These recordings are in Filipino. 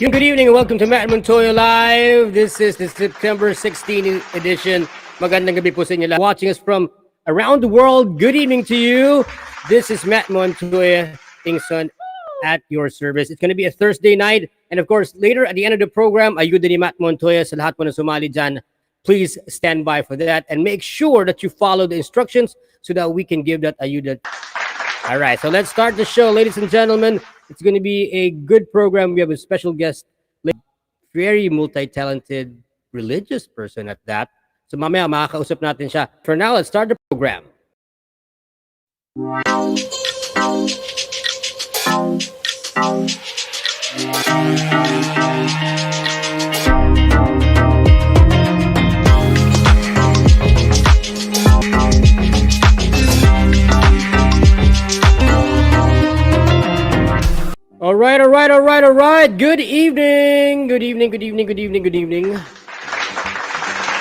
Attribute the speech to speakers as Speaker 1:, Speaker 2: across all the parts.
Speaker 1: Good evening and welcome to Matt Montoya Live. This is the September 16 edition. Magandang gabi po sa inyo. Watching us from around the world, good evening to you. This is Matt Montoya, Ingson, at your service. It's going to be a Thursday night. And of course, later at the end of the program, ayuda ni Matt Montoya sa lahat po na sumali dyan. Please stand by for that and make sure that you follow the instructions so that we can give that ayuda. All right, so let's start the show, ladies and gentlemen. It's going to be a good program. We have a special guest, very multi-talented religious person at that. So mamaya makakausap natin siya. For now, let's start the program. All right. Good evening.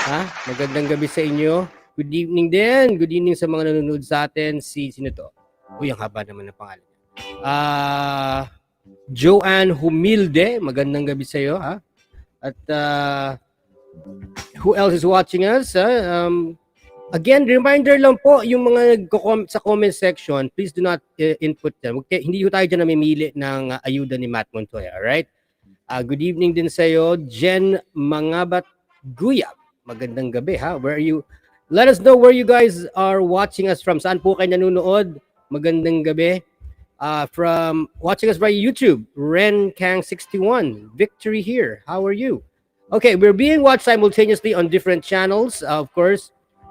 Speaker 1: Ha? Magandang gabi sa inyo. Good evening din. Good evening sa mga nanonood sa atin. Sino to? Uy, ang haba naman ng pangalan. Joanne Humilde. Magandang gabi sa iyo, ha? At who else is watching us? Again, reminder lang po, yung mga nagko-comment sa comment section, please do not input them. Okay? Hindi ho tayo dyan namimili ng ayuda ni Matt Montoya, alright? Good evening din sa iyo, Jen Mangabat Guyab. Magandang gabi, ha? Where are you? Let us know where you guys are watching us from. Saan po kayo nanonood? Magandang gabi. From watching us by YouTube, Ren Kang 61. Victory here. How are you? Okay, we're being watched simultaneously on different channels, of course.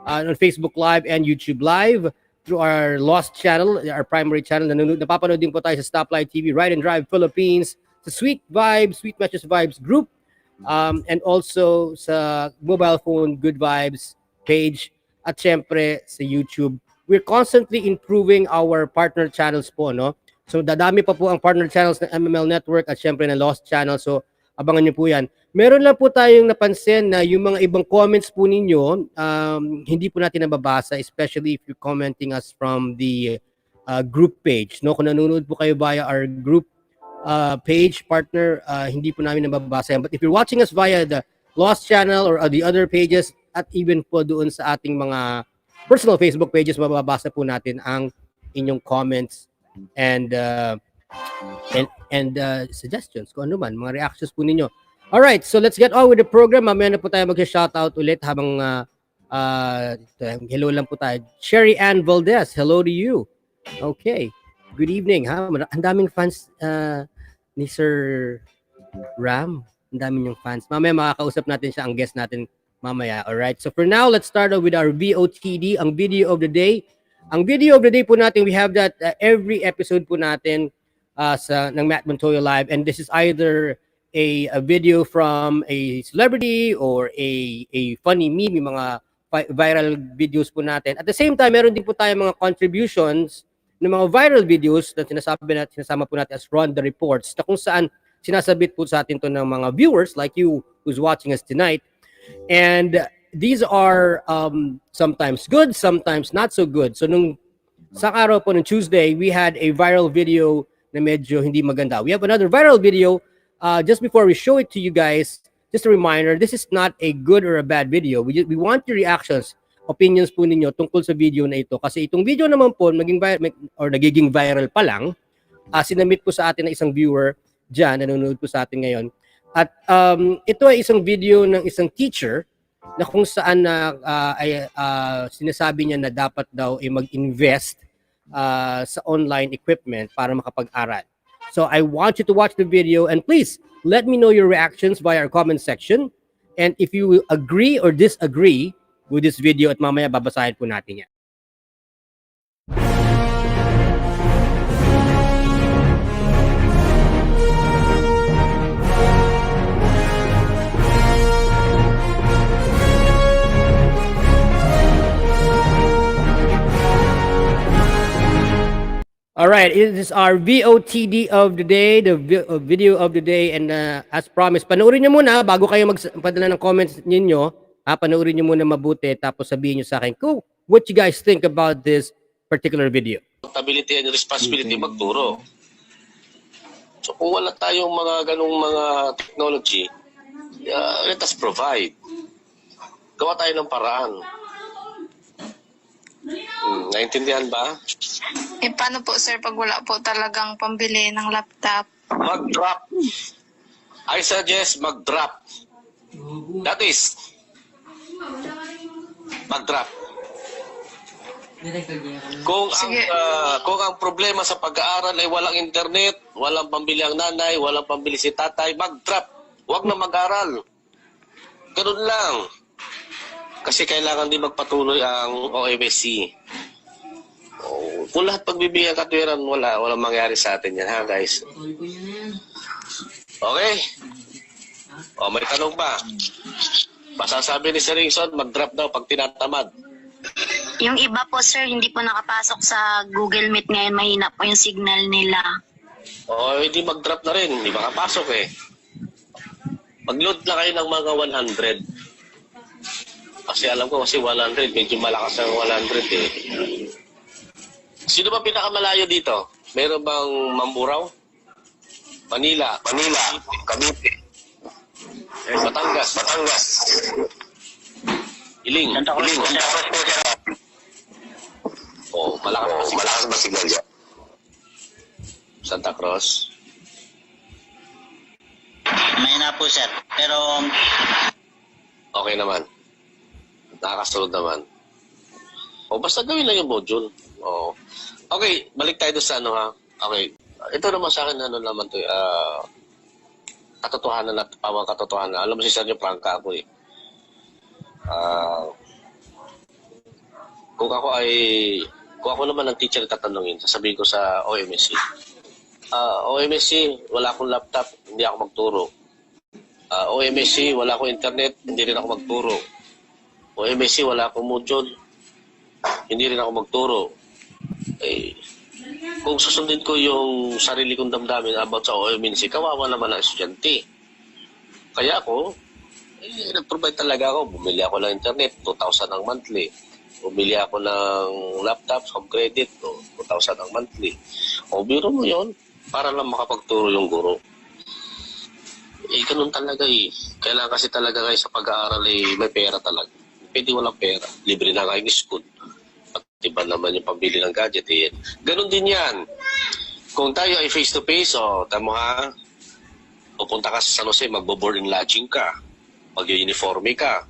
Speaker 1: On Facebook Live and YouTube Live through our Lost channel, our primary channel. Napapanood din po tayo sa Stoplight TV, Ride and Drive Philippines, sa Sweet Matches Vibes group, and also sa mobile phone Good Vibes page, at syempre sa YouTube. We're constantly improving our partner channels po, no? So dadami pa po ang partner channels ng MML Network at syempre na Lost channel. So abangan niyo po yan. Meron lang po tayong napansin na yung mga ibang comments po ninyo, hindi po natin nababasa, especially if you're commenting us from the group page. No? Kung nanonood po kayo via our group page, partner, hindi po namin nababasa yan. But if you're watching us via the Lost channel or the other pages, at even po doon sa ating mga personal Facebook pages, mababasa po natin ang inyong comments and suggestions, kung ano man, mga reactions po ninyo. Alright, so let's get on with the program. Mamaya na po tayo mag-shoutout ulit habang hello lang po tayo. Sherry Ann Valdez, hello to you. Okay, good evening. Ha? Ang daming fans ni Sir Ram. Ang daming yung fans. Mamaya makakausap natin siya, ang guest natin mamaya. Alright, so for now, let's start off with our VOTD, ang video of the day. Ang video of the day po natin, we have that every episode po natin ng Matt Montoya Live, and this is either a video from a celebrity or a funny meme, yung mga viral videos po natin. At the same time, meron din po tayo mga contributions ng mga viral videos na sinasama po natin as Run the Reports, na kung saan sinasabit po sa atin to ng mga viewers like you who's watching us tonight. And these are sometimes good, sometimes not so good. So sa araw po ng Tuesday, we had a viral video na medyo hindi maganda. We have another viral video. Just before we show it to you guys, just a reminder, this is not a good or a bad video. We want your reactions, opinions po ninyo tungkol sa video na ito. Kasi itong video naman po, nagiging viral pa lang, sinamit po sa atin ng isang viewer dyan, nanonood po sa atin ngayon. At ito ay isang video ng isang teacher na kung saan sinasabi niya na dapat daw mag-invest sa online equipment para makapag-aral. So I want you to watch the video and please let me know your reactions via our comment section. And if you agree or disagree with this video, at mamaya babasahin po natin yan. All right, it is our VOTD of the day, the video of the day, and as promised, panoorin niyo muna bago kayo magpadala ng comments ninyo. Panoorin niyo muna mabuti, tapos sabihin niyo sa akin what you guys think about this particular video.
Speaker 2: Accountability and responsibility magturo. So kung wala tayong mga ganung mga technology, let us provide. Gawa tayo ng paraan. Naintindihan ba?
Speaker 3: Paano po sir pag wala po talagang pambili ng laptop?
Speaker 2: Mag-drop. I suggest mag-drop. That is, mag-drop. Kung ang problema sa pag-aaral ay walang internet, walang pambili ang nanay, walang pambili si tatay, mag-drop. Huwag na mag-aral. Ganun lang. Kasi kailangan din magpatuloy ang OMSC. Kung lahat pagbibigyan katwiran, walang mangyari sa atin yan, ha guys? Okay? May tanong pa. Masasabi ni Sir Ringson, mag-drop daw pag tinatamad.
Speaker 4: Yung iba po sir, hindi po nakapasok sa Google Meet ngayon, mahina po yung signal nila.
Speaker 2: Hindi mag-drop na rin, hindi makapasok eh. Mag-load na kayo ng mga 100. Kasi alam ko kasi 100, medyo malakas ang 100 eh. Sino ba pinakamalayo dito? Meron bang Mamburao? Manila, Cavite. Batangas. Iling. Malakas ba signal dyan? Santa Cruz.
Speaker 5: May na po sir, pero
Speaker 2: Okay naman. Nakakasunod naman. Basta gawin lang yung module. Okay, balik tayo sa ano ha. Okay. Ito naman sa akin, ano naman to, katotohanan at pawang katotohanan. Alam mo si Sergio Franca ako eh. Kung ako naman ang teacher tatanungin, sasabihin ko sa OMSC. OMSC, wala akong laptop, hindi ako magturo. OMSC, wala akong internet, hindi rin ako magturo. OMSC, wala akong module, hindi rin ako magturo. Kung susundin ko yung sarili kong damdamin about sa OMSC, kawawa naman ang estudyante. Kaya ako, nag-provide talaga ako. Bumili ako ng internet, 2,000 ang monthly. Bumili ako ng laptop, home credit, 2,000 ang monthly. Biro mo yun, para lang makapagturo yung guro. Ganun talaga eh. Kailangan kasi talaga kayo sa pag-aaral may pera talaga. Pwede walang pera. Libre na kayo ng school. At iba naman yung pambili ng gadget eh. Ganun din yan. Kung tayo ay face-to-face, tamo ha, pupunta ka sa San Jose, magbo-board and lodging ka. Mag-uniforme ka.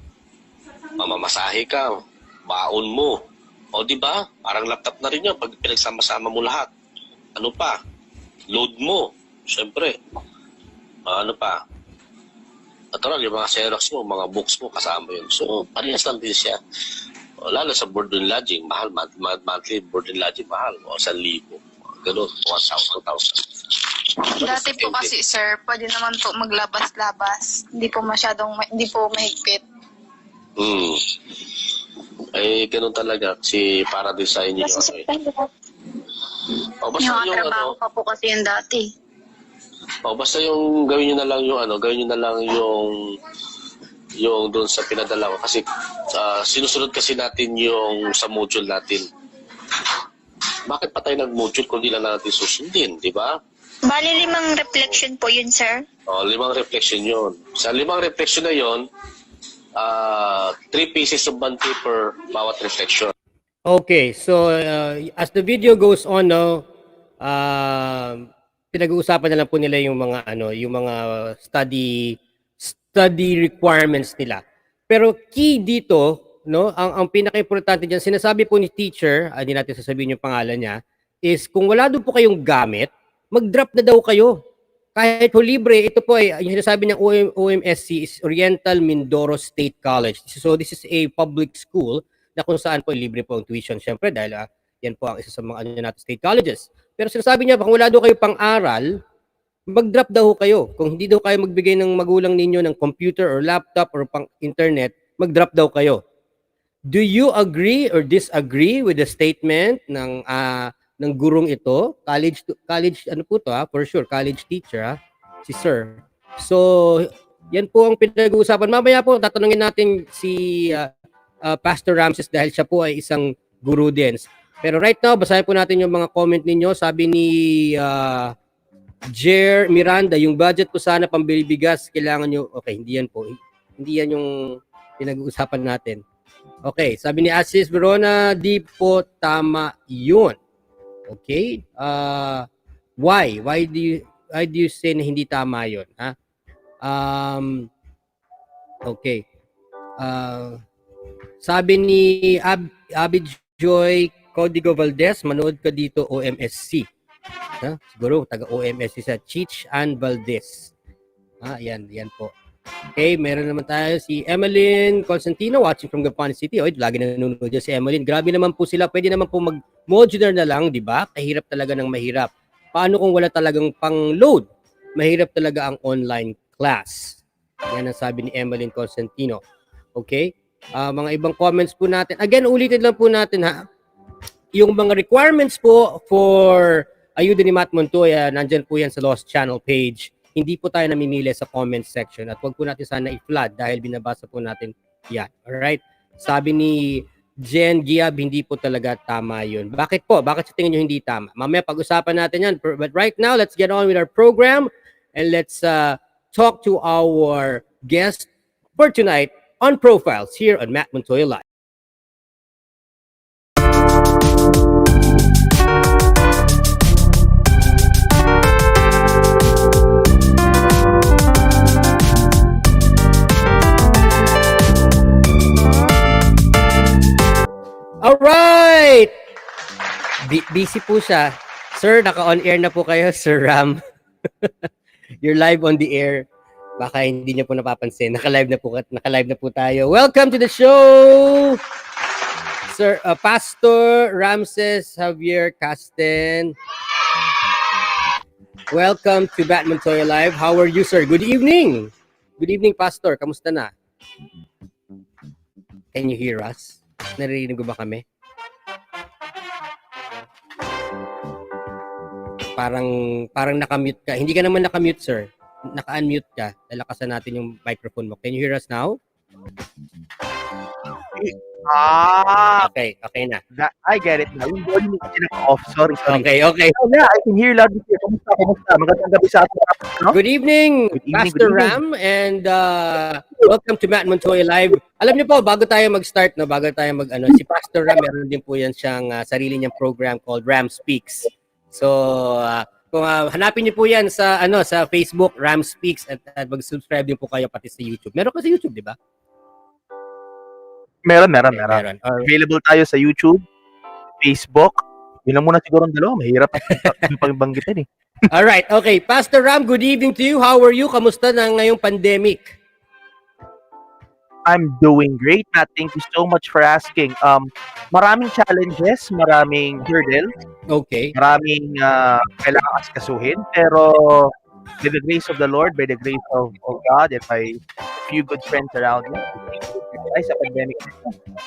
Speaker 2: Mamamasahe ka. Baon mo. Di ba? Parang laptop na rin yun pag pinagsama-sama mo lahat. Ano pa? Load mo. Siyempre. Ano pa? Natural, yung mga Xerox mo, mga books mo, kasama yun. So, parehas lang din siya. Lalo sa board and lodging, mahal. Monthly board and lodging, mahal. 1,000. Ganun, 1,000.
Speaker 3: Dati po kasi sir, pwede naman po maglabas-labas. Hindi po mahigpit.
Speaker 2: Ganun talaga. Kasi para din sa inyo. Basta
Speaker 4: Yung trabaho pa po kasi yung dati.
Speaker 2: Basta yung gawin nyo na lang yung doon sa pinadala ko. Kasi sinusunod kasi natin yung sa module natin. Bakit pa tayo nag-module kung di lang natin susundin, di ba?
Speaker 4: Bali 5 reflection po yun, sir.
Speaker 2: 5 reflection yun. Sa 5 reflection na yun, 3 pieces of bond paper bawat reflection.
Speaker 1: Okay, so as the video goes on now, pinag-uusapan na lang po nila yung mga study requirements nila. Pero key dito, no, ang pinaka-importante diyan, sinasabi po ni teacher, hindi natin sasabihin yung pangalan niya, is kung wala doon po kayong gamit, mag-drop na daw kayo. Kahit po libre, ito po ay yung sinasabi ng OMSC is Oriental Mindoro State College. So this is a public school na kung saan po libre po ang tuition, syempre dahil yan po ang isa sa mga natin state colleges. Pero sinasabi niya, kung wala daw kayo pang-aral, mag-drop daw kayo. Kung hindi daw kayo magbigay ng magulang ninyo ng computer or laptop or pang-internet, mag-drop daw kayo. Do you agree or disagree with the statement ng gurong ito? College ano po to for sure, college teacher si Sir. So, yan po ang pinag-uusapan. Mamaya po tatanungin natin si Pastor Rameses dahil siya po ay isang guru din. Pero right now, basahin po natin yung mga comment ninyo. Sabi ni Jer Miranda, yung budget ko sana pambili bigas, kailangan nyo, okay, hindi yan po. Hindi yan yung pinag-uusapan natin. Okay, sabi ni Asis Verona, di po tama yun. Okay? Why? Why do you say na hindi tama yun? Ha? Okay. Sabi ni Abid Joy Codigo Valdez, manood ka dito OMSC. Siguro taga OMSC sa Chich Ann Valdez. Yan po. Okay, meron naman tayo si Emeline Constantino watching from Gapan City. Oy, lagi nanonood dyan si Emeline. Grabe naman po sila. Pwede naman po mag-modular na lang, di ba? Kahirap talaga ng mahirap. Paano kung wala talagang pang-load? Mahirap talaga ang online class. Yan ang sabi ni Emeline Constantino. Okay? Mga ibang comments po natin. Again, ulitin lang po natin ha. Yung mga requirements po for ayuda ni Matt Montoya, nandyan po yan sa Lost Channel page. Hindi po tayo namimili sa comment section at wag po natin sana i-flood dahil binabasa po natin yan. Alright? Sabi ni Jen Giab, hindi po talaga tama yun. Bakit po? Bakit sa tingin nyo hindi tama? Mamaya pag-usapan natin yan. But right now, let's get on with our program and let's talk to our guest for tonight on Profiles here on Matt Montoya Live. Alright! Busy po siya. Sir, naka-on air na po kayo, Sir Ram. You're live on the air. Baka hindi niyo po napapansin. Naka-live na po tayo. Welcome to the show! Sir, Pastor Rameses Javier Casten. Welcome to Montoya Live. How are you, sir? Good evening. Good evening, Pastor. Kamusta na? Can you hear us? Naririnig ko ba kami? Parang nakamute ka. Hindi ka naman nakamute, sir. Naka-unmute ka. Lalakasan natin yung microphone mo. Can you hear us now? Okay na.
Speaker 6: I get it now. Yung volume mo kasi naka-off. Sorry.
Speaker 1: Okay.
Speaker 6: Oh, yeah, I can hear loud and clear. Kamusta? Magandang gabi sa atin. No?
Speaker 1: Good evening, Pastor Ram, and welcome to Matt Montoya Live. Alam niyo po, bago tayo mag-start, si Pastor Ram, meron din po yan siyang sarili niyang program called Ram Speaks. So, kung hanapin niyo po yan sa Facebook, Ram Speaks, at mag-subscribe din po kayo pati sa YouTube. Meron ka sa YouTube, di ba?
Speaker 6: Meron.
Speaker 1: Alright.
Speaker 6: Available tayo sa YouTube, Facebook. Yun lang muna siguro ang dalawa. Mahirap yung pagbanggitin eh.
Speaker 1: Alright, okay. Pastor Ram, good evening to you. How are you? Kamusta na ngayong pandemic?
Speaker 6: I'm doing great, Matt. Thank you so much for asking. Maraming challenges, maraming hurdles,
Speaker 1: Okay.
Speaker 6: maraming kailangan askasuhin. Pero by the grace of the Lord, by the grace of God, and by a few good friends around me, ay sa pandemic.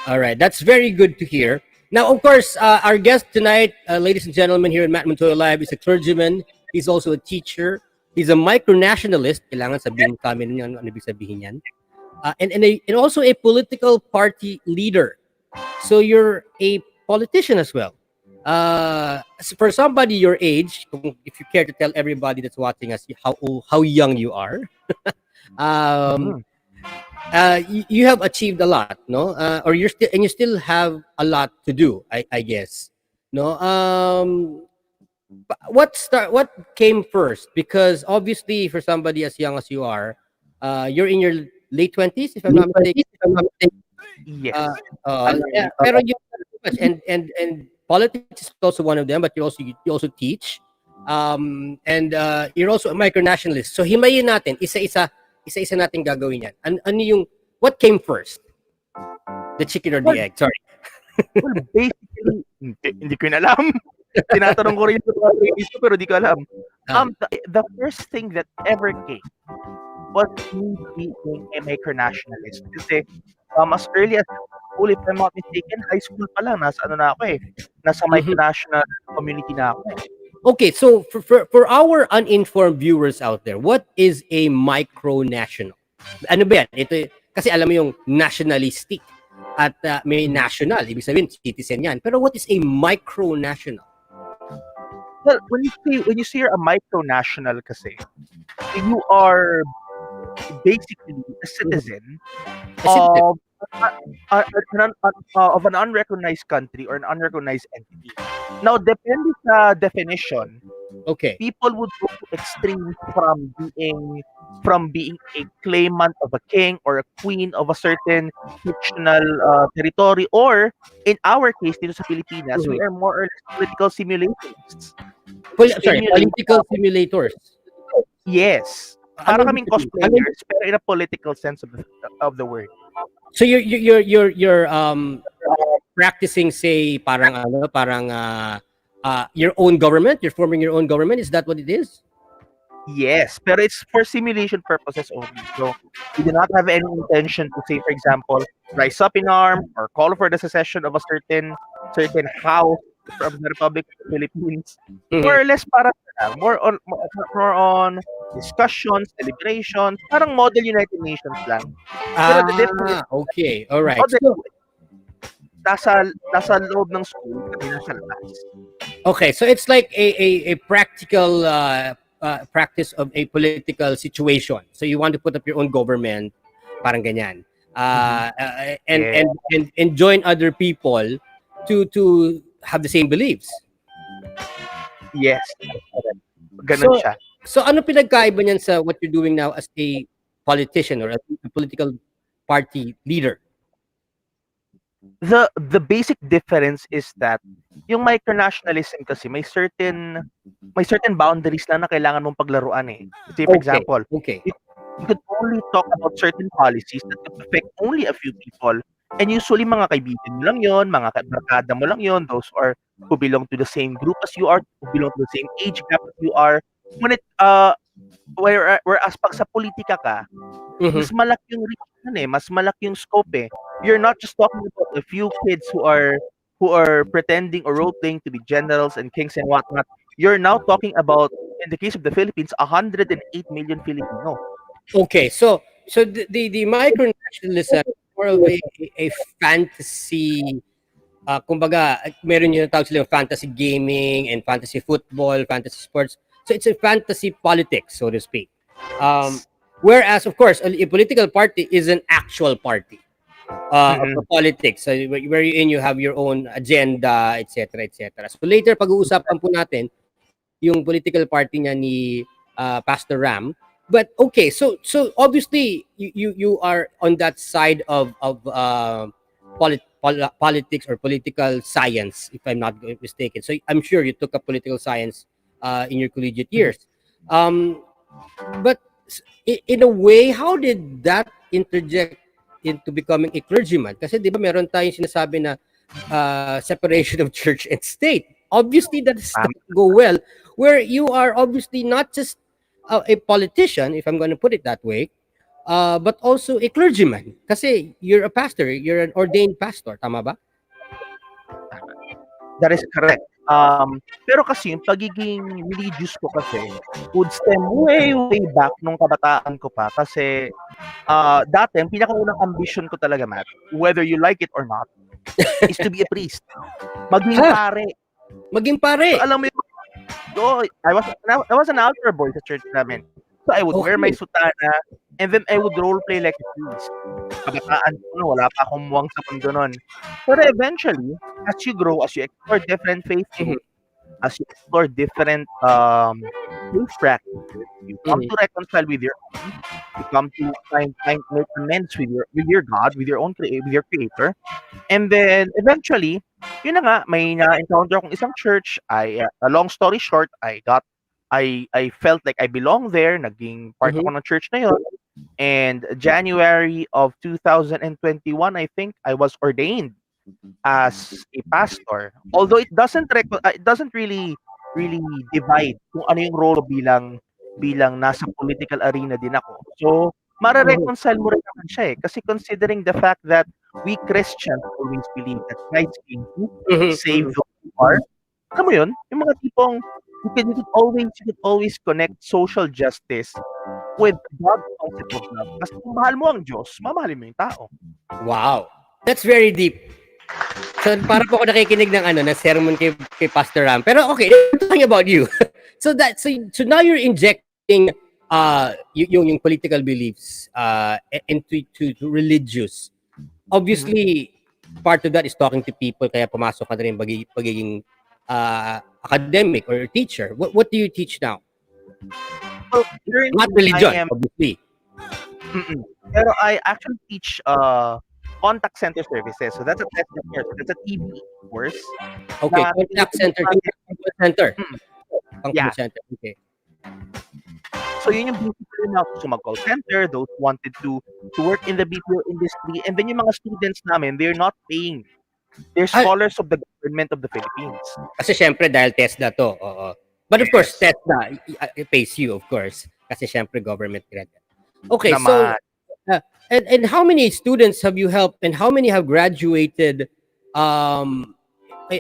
Speaker 1: Alright, that's very good to hear. Now, of course, our guest tonight, ladies and gentlemen, here in Matt Montoya Live, is a clergyman. He's also a teacher. He's a micronationalist. Kailangan sabihin kami nun ano ibig sabihin yan. And also a political party leader. So you're a politician as well. For somebody your age, if you care to tell everybody that's watching us how young you are, you have achieved a lot, no? Or you still have a lot to do, I guess, no? What came first? Because obviously, for somebody as young as you are, you're in your late 20s, if I'm not mistaken.
Speaker 6: Yes.
Speaker 1: Pero you much, and politics is also one of them, but you also teach, and you're also a micronationalist. So himayin natin, isa-isa natin gagawin yan. What came first? The chicken or the egg? Sorry.
Speaker 6: Well, basically, hindi ko na alam. Tinatanong ko rin sa mga dito, pero di ko alam. The first thing that ever came was me being a micronationalist. Kasi as early as school, if I'm not mistaken, high school pa lang, nasa micronational community na ako.
Speaker 1: Okay, so for our uninformed viewers out there, what is a micronational? Ano ba yan? Ito, kasi alam mo yung nationalistic at may national, ibig sabihin citizen yan. Pero what is a micronational?
Speaker 6: Well, when you say you're a micronational kasi, you are basically a citizen
Speaker 1: A citizen.
Speaker 6: of of an unrecognized country or an unrecognized entity. Now, depende sa definition,
Speaker 1: Okay.
Speaker 6: people would go to extremes from being a claimant of a king or a queen of a certain fictional territory, or in our case dito sa Pilipinas, we
Speaker 1: Mhm.
Speaker 6: are more or less political simulationists.
Speaker 1: Sorry,
Speaker 6: Simulate,
Speaker 1: political simulators.
Speaker 6: yes.
Speaker 1: Ano
Speaker 6: Para
Speaker 1: ibig
Speaker 6: kaming
Speaker 1: sabihin? Ano
Speaker 6: cosplayers, pero in a political sense of the word.
Speaker 1: So you're practicing, say, parang ano, parang your own government. You're forming your own government. Is that what it is?
Speaker 6: Yes, pero it's for simulation purposes only. So we do not have any intention to say, for example, rise up in arms or call for the secession of a certain house from the Republic of the Philippines.
Speaker 1: Mhm.
Speaker 6: More or less para more on discussions, deliberations, parang model United Nations lang. Pero the difference is
Speaker 1: Okay. All right.
Speaker 6: model
Speaker 1: So
Speaker 6: nasa loob ng school, kami nasa labas.
Speaker 1: okay, so it's like a practical practice of a political situation. So you want to put up your own government, parang ganyan. And,
Speaker 6: Yeah.
Speaker 1: and join other people to have the same beliefs.
Speaker 6: Yes.
Speaker 1: So
Speaker 6: Ganun siya.
Speaker 1: so ano pinagkaiba niyan sa what you're doing now as a politician or a political party leader?
Speaker 6: The basic difference is that yung micronationalism kasi may certain boundaries lang na kailangan mong paglaruan eh. Say for
Speaker 1: Okay.
Speaker 6: example,
Speaker 1: Okay.
Speaker 6: you could only talk about certain policies that could affect only a few people, and usually mga kaibigan mo lang yon, mga barkada mo lang yon, those are who belong to the same group as you are, who belong to the same age gap as you are. When it whereas pag sa politika ka,
Speaker 1: Mhm.
Speaker 6: mas malaki yung reach nun eh, mas malaki yung scope eh. You're not just talking about a few kids who are pretending or role playing to be generals and kings and whatnot. You're now talking about, in the case of the Philippines, 108 million Filipino.
Speaker 1: Okay, so the micronationalism is more of a fantasy, kumbaga meron yung tawag sila fantasy gaming and fantasy football, fantasy sports. So it's a fantasy politics, so to speak. Whereas of course a political party is an actual party of the politics. So wherein you have your own agenda, etc., etc. So later pag-uusapan po natin yung political party niya ni Pastor Ram. But okay, so obviously you are on that side of politics or political science, if I'm not mistaken. So I'm sure you took up political science in your collegiate years. But in a way, how did that interject into becoming a clergyman? Kasi di ba meron tayong sinasabi na separation of church and state. Obviously, that doesn't go well. Where you are obviously not just a politician, if I'm going to put it that way, but also a clergyman. Kasi you're a pastor, you're an ordained pastor, tama ba?
Speaker 6: That is correct. Pero kasi yung pagiging religious ko kasi would stem way, way back nung kabataan ko pa. Kasi dati, ang pinakaunang ambition ko talaga, Matt, whether you like it or not, is to be a priest. Maging pare.
Speaker 1: Maging pare.
Speaker 6: So, alam mo yung, I was an altar boy sa church namin. So I would wear my sutana, and then I would role play like a priest. Kabataan ko, wala pa akong muwang sa mundo nun. Pero eventually, as you grow, as you explore different faith groups, as you explore different faith practices, you come to reconcile with your own, you come to find make amends with your God, with your own with your creator. And then eventually, yun na nga, may na-encounter akong isang church. A long story short, I felt like I belong there, naging part ako ng church na yun. And January of 2021, I think I was ordained as a pastor. Although it doesn't really divide kung ano yung role bilang nasa political arena din ako. So, mare-reconcile mo rin naman siya eh. Kasi considering the fact that we Christians always believe that Christ came to save those who are. Alam mo yun? Yung mga tipong you could always connect social justice with God's concept of love. Kasi kung mahal mo ang Diyos, mamahalin mo yung tao.
Speaker 1: Wow. That's very deep. So para po ako nakikinig ng ng sermon kay Pastor Ram. Pero okay, talking about you. So now you're injecting yung political beliefs into to religious.
Speaker 6: Mhm.
Speaker 1: Obviously, part of that is talking to people, kaya pumasok ka na rin pagiging academic or teacher. What do you teach now?
Speaker 6: Well,
Speaker 1: Not
Speaker 6: currently I
Speaker 1: religion,
Speaker 6: am
Speaker 1: obviously.
Speaker 6: mm. Pero I actually teach contact center services. So that's a test course. That's a TB course
Speaker 1: Okay,
Speaker 6: na
Speaker 1: contact
Speaker 6: tinuturuan
Speaker 1: center,
Speaker 6: natin.
Speaker 1: call center.
Speaker 6: Mm,
Speaker 1: Call
Speaker 6: yeah.
Speaker 1: center. Okay.
Speaker 6: So yun yung basically na gusto mag-call center, those wanted to work in the BPO industry, and then yung mga students namin, they're not paying. They're
Speaker 1: Ah,
Speaker 6: scholars of the government of the Philippines.
Speaker 1: kasi syempre dahil TESDA to. Oo. But of course,
Speaker 6: Yes.
Speaker 1: TESDA it pays you, of course. Kasi syempre government grant. Okay, so
Speaker 6: Naman.
Speaker 1: and how many students have you helped and how many have graduated um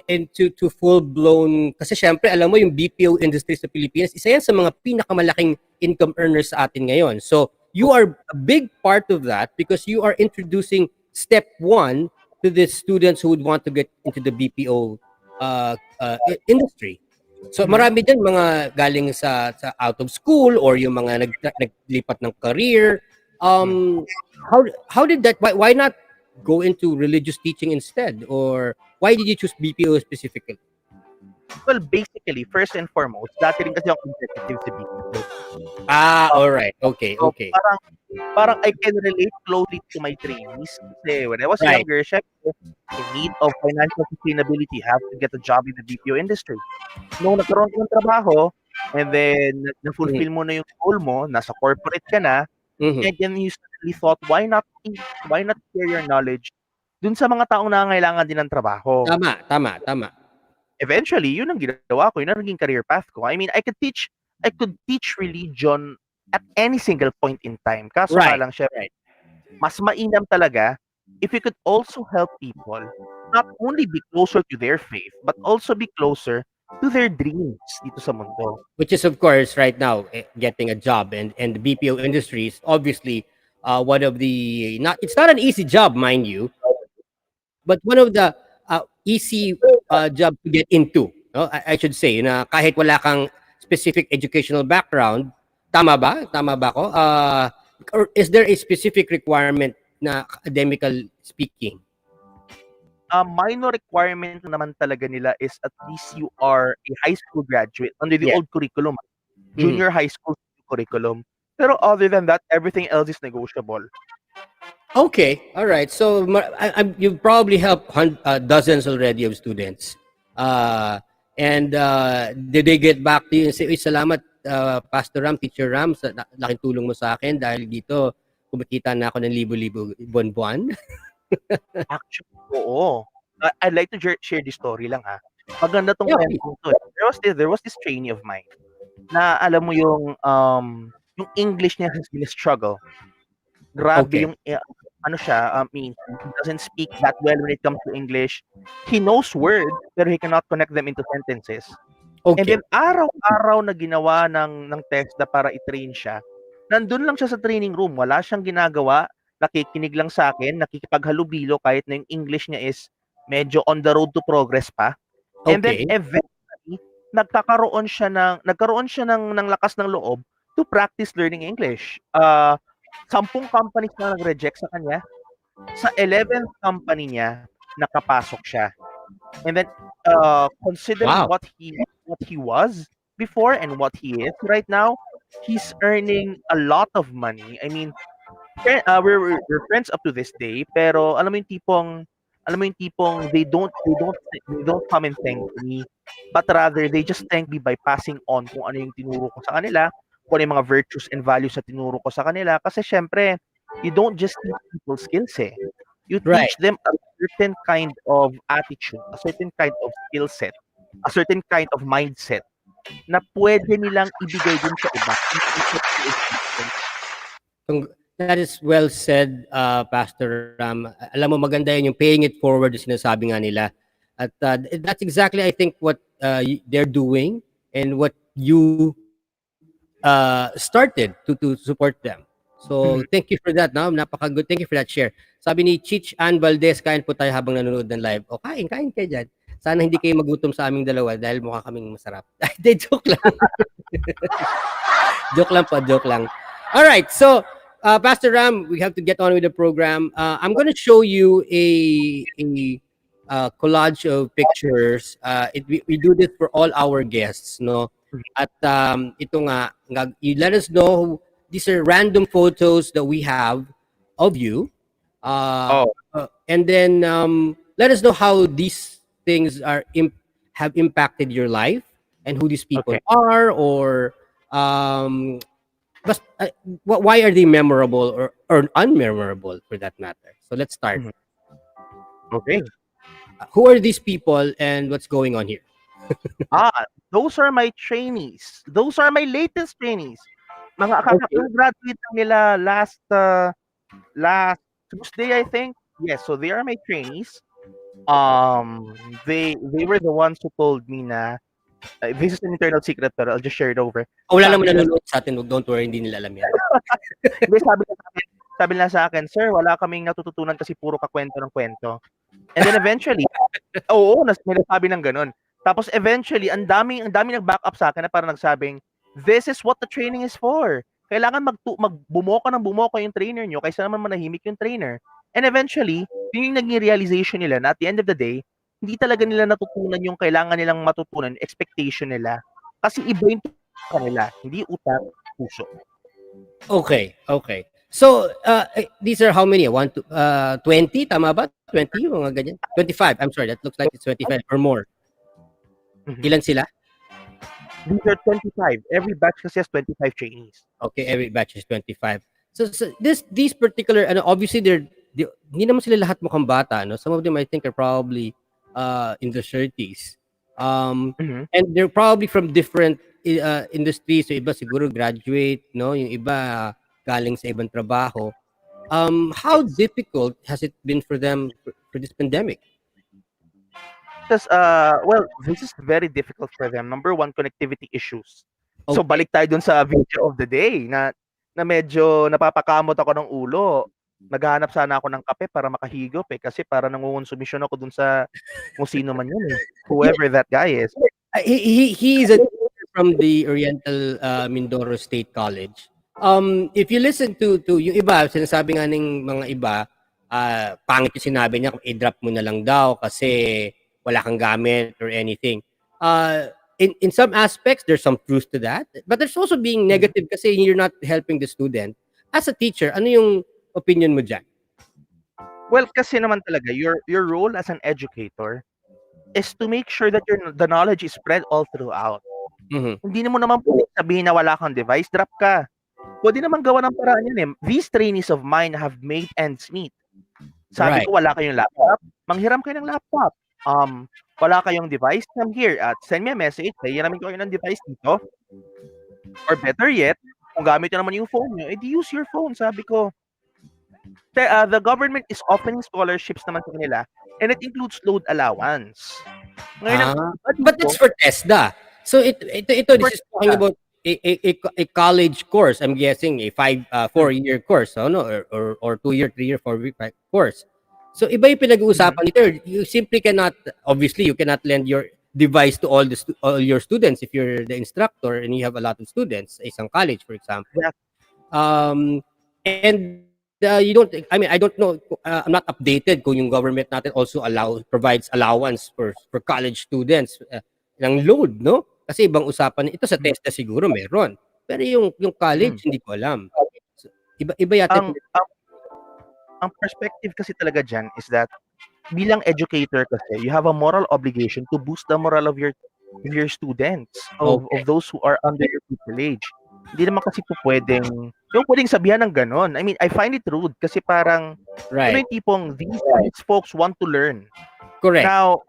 Speaker 1: into to full blown, kasi syempre alam mo yung BPO industry sa Pilipinas, isa yan sa mga pinakamalaking income earners sa atin ngayon. So you are a big part of that because you are introducing step one to the students who would want to get into the BPO industry. So
Speaker 6: Mhm.
Speaker 1: marami din mga galing sa out of school or yung mga naglipat ng career. Um how did that, why not go into religious teaching instead, or why did you choose BPO specifically?
Speaker 6: Well, basically, first and foremost, dati rin kasi ako competitive sa BPO.
Speaker 1: All right. Okay,
Speaker 6: So
Speaker 1: okay.
Speaker 6: parang I can relate closely to my trainees kasi when I was
Speaker 1: Right.
Speaker 6: younger, syempre, in need of financial sustainability, you have to get a job in the BPO industry. Nung nagkaroon ka ng trabaho, and then
Speaker 1: Mhm.
Speaker 6: na-fulfill mo na yung goal mo, nasa corporate ka na,
Speaker 1: Mhm.
Speaker 6: and then you suddenly thought, why not teach? Why not share your knowledge dun sa mga taong nangangailangan din ng trabaho?
Speaker 1: Tama, tama, tama.
Speaker 6: Eventually, yun ang ginawa ko, yun ang naging career path ko. I mean, I could teach religion at any single point in time. Kaso nga
Speaker 1: Right.
Speaker 6: lang, syempre,
Speaker 1: Right.
Speaker 6: mas mainam talaga if you could also help people not only be closer to their faith, but also be closer to their dreams dito sa mundo.
Speaker 1: Which is of course right now getting a job, and the BPO industry is obviously one of the, not, it's not an easy job, mind you, but one of the easy job to get into. No? I should say na kahit wala kang specific educational background, tama ba? Tama ba ko? Or is there a specific requirement na academical speaking?
Speaker 6: Minor requirement naman talaga nila is at least you are a high school graduate under the
Speaker 1: Yeah.
Speaker 6: old curriculum,
Speaker 1: Mhm.
Speaker 6: junior high school curriculum. Pero other than that, everything else is negotiable.
Speaker 1: Okay, all right. So you've probably helped dozens already of students. And did they get back to you and say, "Uy, salamat, Pastor Ram, Teacher Ram, sa laking tulong mo sa akin dahil dito kumikita na ako ng libo-libo buwan-buwan."
Speaker 6: Actually, oo. I'd like to share this story lang, ha. Maganda 'tong
Speaker 1: Yeah, please.
Speaker 6: kwentong 'to, eh. There was this trainee of mine na alam mo yung English niya has been a struggle. Grabe
Speaker 1: Okay.
Speaker 6: yung ano siya, I mean, he doesn't speak that well when it comes to English. He knows words, pero he cannot connect them into sentences. And
Speaker 1: Okay.
Speaker 6: then araw-araw na ginawa ng TESDA para i-train siya, nandun lang siya sa training room, wala siyang ginagawa, nakikinig lang sa'kin, nakikipaghalubilo kahit na yung English niya is medyo on the road to progress pa. And then
Speaker 1: Okay.
Speaker 6: eventually, nagkaroon siya ng lakas ng loob to practice learning English. 10 companies na nag-reject sa kanya. Sa 11th company niya, nakapasok siya. And then, considering
Speaker 1: Wow.
Speaker 6: what he was before and what he is right now, he's earning a lot of money. I mean, we're friends up to this day, pero alam mo yung tipong they don't come and thank me, but rather they just thank me by passing on kung ano yung tinuro ko sa kanila, kung ano yung mga virtues and values na tinuro ko sa kanila. Kasi syempre, you don't just teach people skills, eh. You
Speaker 1: Right.
Speaker 6: teach them a certain kind of attitude, a certain kind of skill set, a certain kind of mindset na pwede nilang ibigay din sa iba.
Speaker 1: That is well said, Pastor Ram. Alam mo, maganda yun, yung paying it forward, yung sinasabi nga nila. At that's exactly, I think, what they're doing and what you started to support them. So, thank you for that. No? Napaka-good. Thank you for that share. Sabi ni Chich Ann Valdez, kain po tayo habang nanonood ng live. O, kain kayo dyan. Sana hindi kayo magutom sa aming dalawa dahil mukha kaming masarap. Ay, de, joke lang. Joke lang po, joke lang. All right, so Pastor Ram, we have to get on with the program. I'm going to show you a collage of pictures. We do this for all our guests, no? At ito nga, you let us know. These are random photos that we have of you. And then let us know how these things have impacted your life and who these people are, or why are they memorable or unmemorable for that matter. So let's start.
Speaker 6: Okay.
Speaker 1: Who are these people and what's going on here?
Speaker 6: Those are my trainees. Those are my latest trainees. Mga kakagraduate lang nila last Tuesday, I think. Yes, so they are my trainees. They were the ones who told me na this is an internal secret, pero I'll just share it over.
Speaker 1: Wala naman nanonood sa atin, don't worry, hindi nila alam yan.
Speaker 6: Sabi nila sa akin, sir, wala kaming natututunan kasi puro kakwento ng kwento. And then eventually, nasabi ng ganun. Tapos eventually, ang dami nag-back up sa akin na parang nagsabing, this is what the training is for. Kailangan bumuo yung trainer nyo kaysa naman manahimik yung trainer. And eventually, yun yung naging realization nila na at the end of the day, hindi talaga nila natutunan yung kailangan nilang matutunan, expectation nila. Kasi iba yung kanila, hindi utak, puso.
Speaker 1: Okay. So, these are how many? 20? Tama ba? 20? Mga ganyan? 25. I'm sorry, that looks like it's 25 or more. Ilan sila?
Speaker 6: These are 25. Every batch kasi has 25 trainees.
Speaker 1: Okay, every batch is 25. So these particular, obviously hindi naman sila lahat mukhang bata, no? Some of them I think are probably in the 30s. And they're probably from different industries. So iba siguro graduate, no? Yung iba galing sa ibang trabaho. How difficult has it been for them for this pandemic?
Speaker 6: Because, this is very difficult for them. Number one, connectivity issues.
Speaker 1: Okay.
Speaker 6: So, balik tayo dun sa video of the day na medyo napapakamot ako ng ulo. Naghahanap sana ako ng kape para makahigop kasi para nangungonsumisyon ako dun sa kung sino man yun whoever that guy is.
Speaker 1: He is a teacher from the Oriental Mindoro State College. If you listen to yung iba, sinasabi nga ng mga iba, pangit yung sinabi niya kung i-drop mo na lang daw kasi wala kang gamit or anything. In some aspects, there's some truth to that. But there's also being negative kasi you're not helping the student. As a teacher, ano yung opinion mo dyan?
Speaker 6: Well, kasi naman talaga, your role as an educator is to make sure that the knowledge is spread all throughout. Hindi mo naman pwede sabihin na wala kang device, drop ka. Pwede naman gawa ng paraan yun. These trainees of mine have made ends meet. Sabi ko, wala kayong laptop, manghiram kayo ng laptop. Wala kayong device, come here at send me a message, hiramin ko kayo ng device dito. Or better yet, kung gamit nyo naman yung phone nyo, edi use your phone, sabi ko. The government is offering scholarships naman sa kanila, and it includes load allowance. Ngayon,
Speaker 1: but it's for TESDA. So ito this is talking about a college course. I'm guessing a 4-year course, or 2-year, 3-year, 4-year course. So iba yung pinag-uusapan nito. You simply cannot, obviously, you cannot lend your device to all your students if you're the instructor and you have a lot of students, isang college, for example. And you don't, I don't know, I'm not updated kung yung government natin also provides allowance for college students ng load, no? Kasi ibang usapan, ito sa TESDA siguro meron. Pero yung college, hindi ko alam. So, iba yata.
Speaker 6: Ang perspective kasi talaga dyan is that bilang educator kasi, you have a moral obligation to boost the morale of your students, of those who are under your tutelage. Hindi naman kasi po pwedeng sabihan ng ganon. I mean, I find it rude kasi parang yung tipong these folks want to learn.
Speaker 1: Correct.
Speaker 6: Now,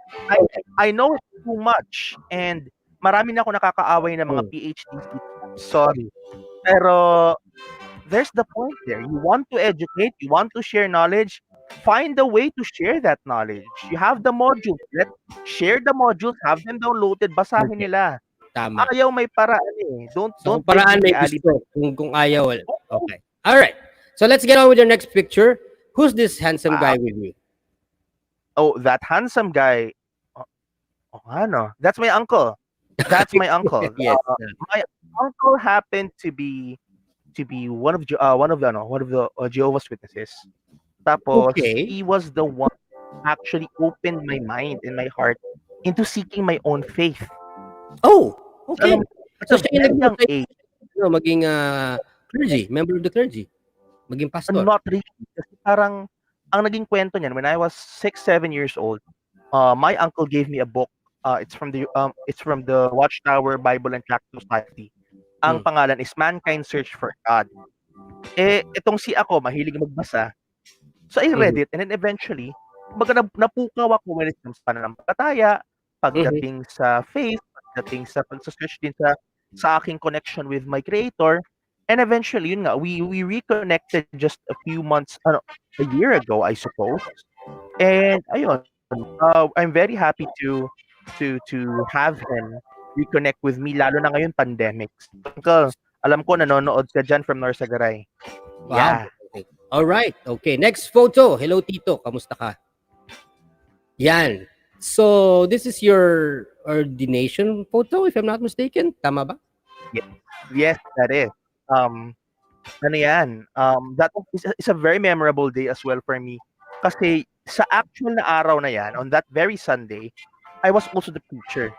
Speaker 6: I know it too much and marami na ako nakakaaway ng mga PhDs. Sorry. Pero there's the point there. You want to educate, you want to share knowledge, find a way to share that knowledge. You have the modules. Share the modules, have them downloaded, basahin nila.
Speaker 1: Tama.
Speaker 6: Ayaw may paraan Don't
Speaker 1: paraan may gusto. Kung ayaw, okay. All right. So let's get on with your next picture. Who's this handsome
Speaker 6: Wow.
Speaker 1: guy with you?
Speaker 6: Oh, that handsome guy. Oh, ano? That's my uncle. That's my uncle.
Speaker 1: Yes.
Speaker 6: My uncle happened to be one of the Jehovah's Witnesses. Tapos
Speaker 1: Okay.
Speaker 6: he was the one who actually opened my mind and my heart into seeking my own faith.
Speaker 1: Oh,
Speaker 6: So, alam
Speaker 1: okay.
Speaker 6: mo, at
Speaker 1: So
Speaker 6: a
Speaker 1: siya yung
Speaker 6: very young
Speaker 1: nag-motivate
Speaker 6: age,
Speaker 1: maging clergy, member of the clergy, maging pastor.
Speaker 6: not really. Kasi parang ang naging kwento niyan when I was 6, 7 years old, my uncle gave me a book. It's from the Watchtower Bible and Tract Society. Ang
Speaker 1: Hmm.
Speaker 6: pangalan is Mankind's Search for God. Itong si ako mahilig magbasa. So I read
Speaker 1: Mhm.
Speaker 6: it and then eventually, kumbaga napukaw ako when it comes sa pananampalataya,
Speaker 1: Mhm.
Speaker 6: pagdating sa faith, pagdating sa pagse-search din sa aking connection with my creator. And eventually, yun nga, we reconnected just a few months, a year ago, I suppose. And ayun, I'm very happy to have him reconnect with me, lalo na ngayon pandemic. Uncle, alam ko nanonood ka diyan from Norsagaray.
Speaker 1: Wow.
Speaker 6: Yeah.
Speaker 1: Okay. All right. Okay. Next photo. Hello, Tito. Kamusta ka? Yan. So, this is your ordination photo, if I'm not mistaken. Tama ba?
Speaker 6: Yes, yes, that is. Um, ano yan, that is a very memorable day as well for me. Kasi sa actual na araw na yan, on that very Sunday, I was also the preacher.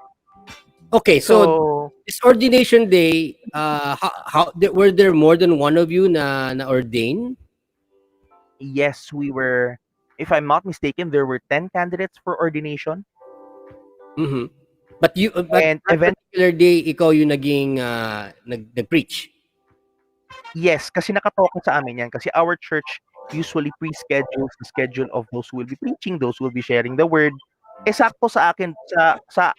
Speaker 1: Okay. So,
Speaker 6: So,
Speaker 1: this ordination day, were there more than one of you na ordain?
Speaker 6: yes, if I'm not mistaken, there were 10 candidates for ordination.
Speaker 1: Mhm. But
Speaker 6: And
Speaker 1: that particular day, ikaw yung naging nag-preach.
Speaker 6: yes, kasi nakatoka sa amin yan. Kasi our church usually pre-schedules the schedule of those who will be preaching, those who will be sharing the word. Sakto sa akin sa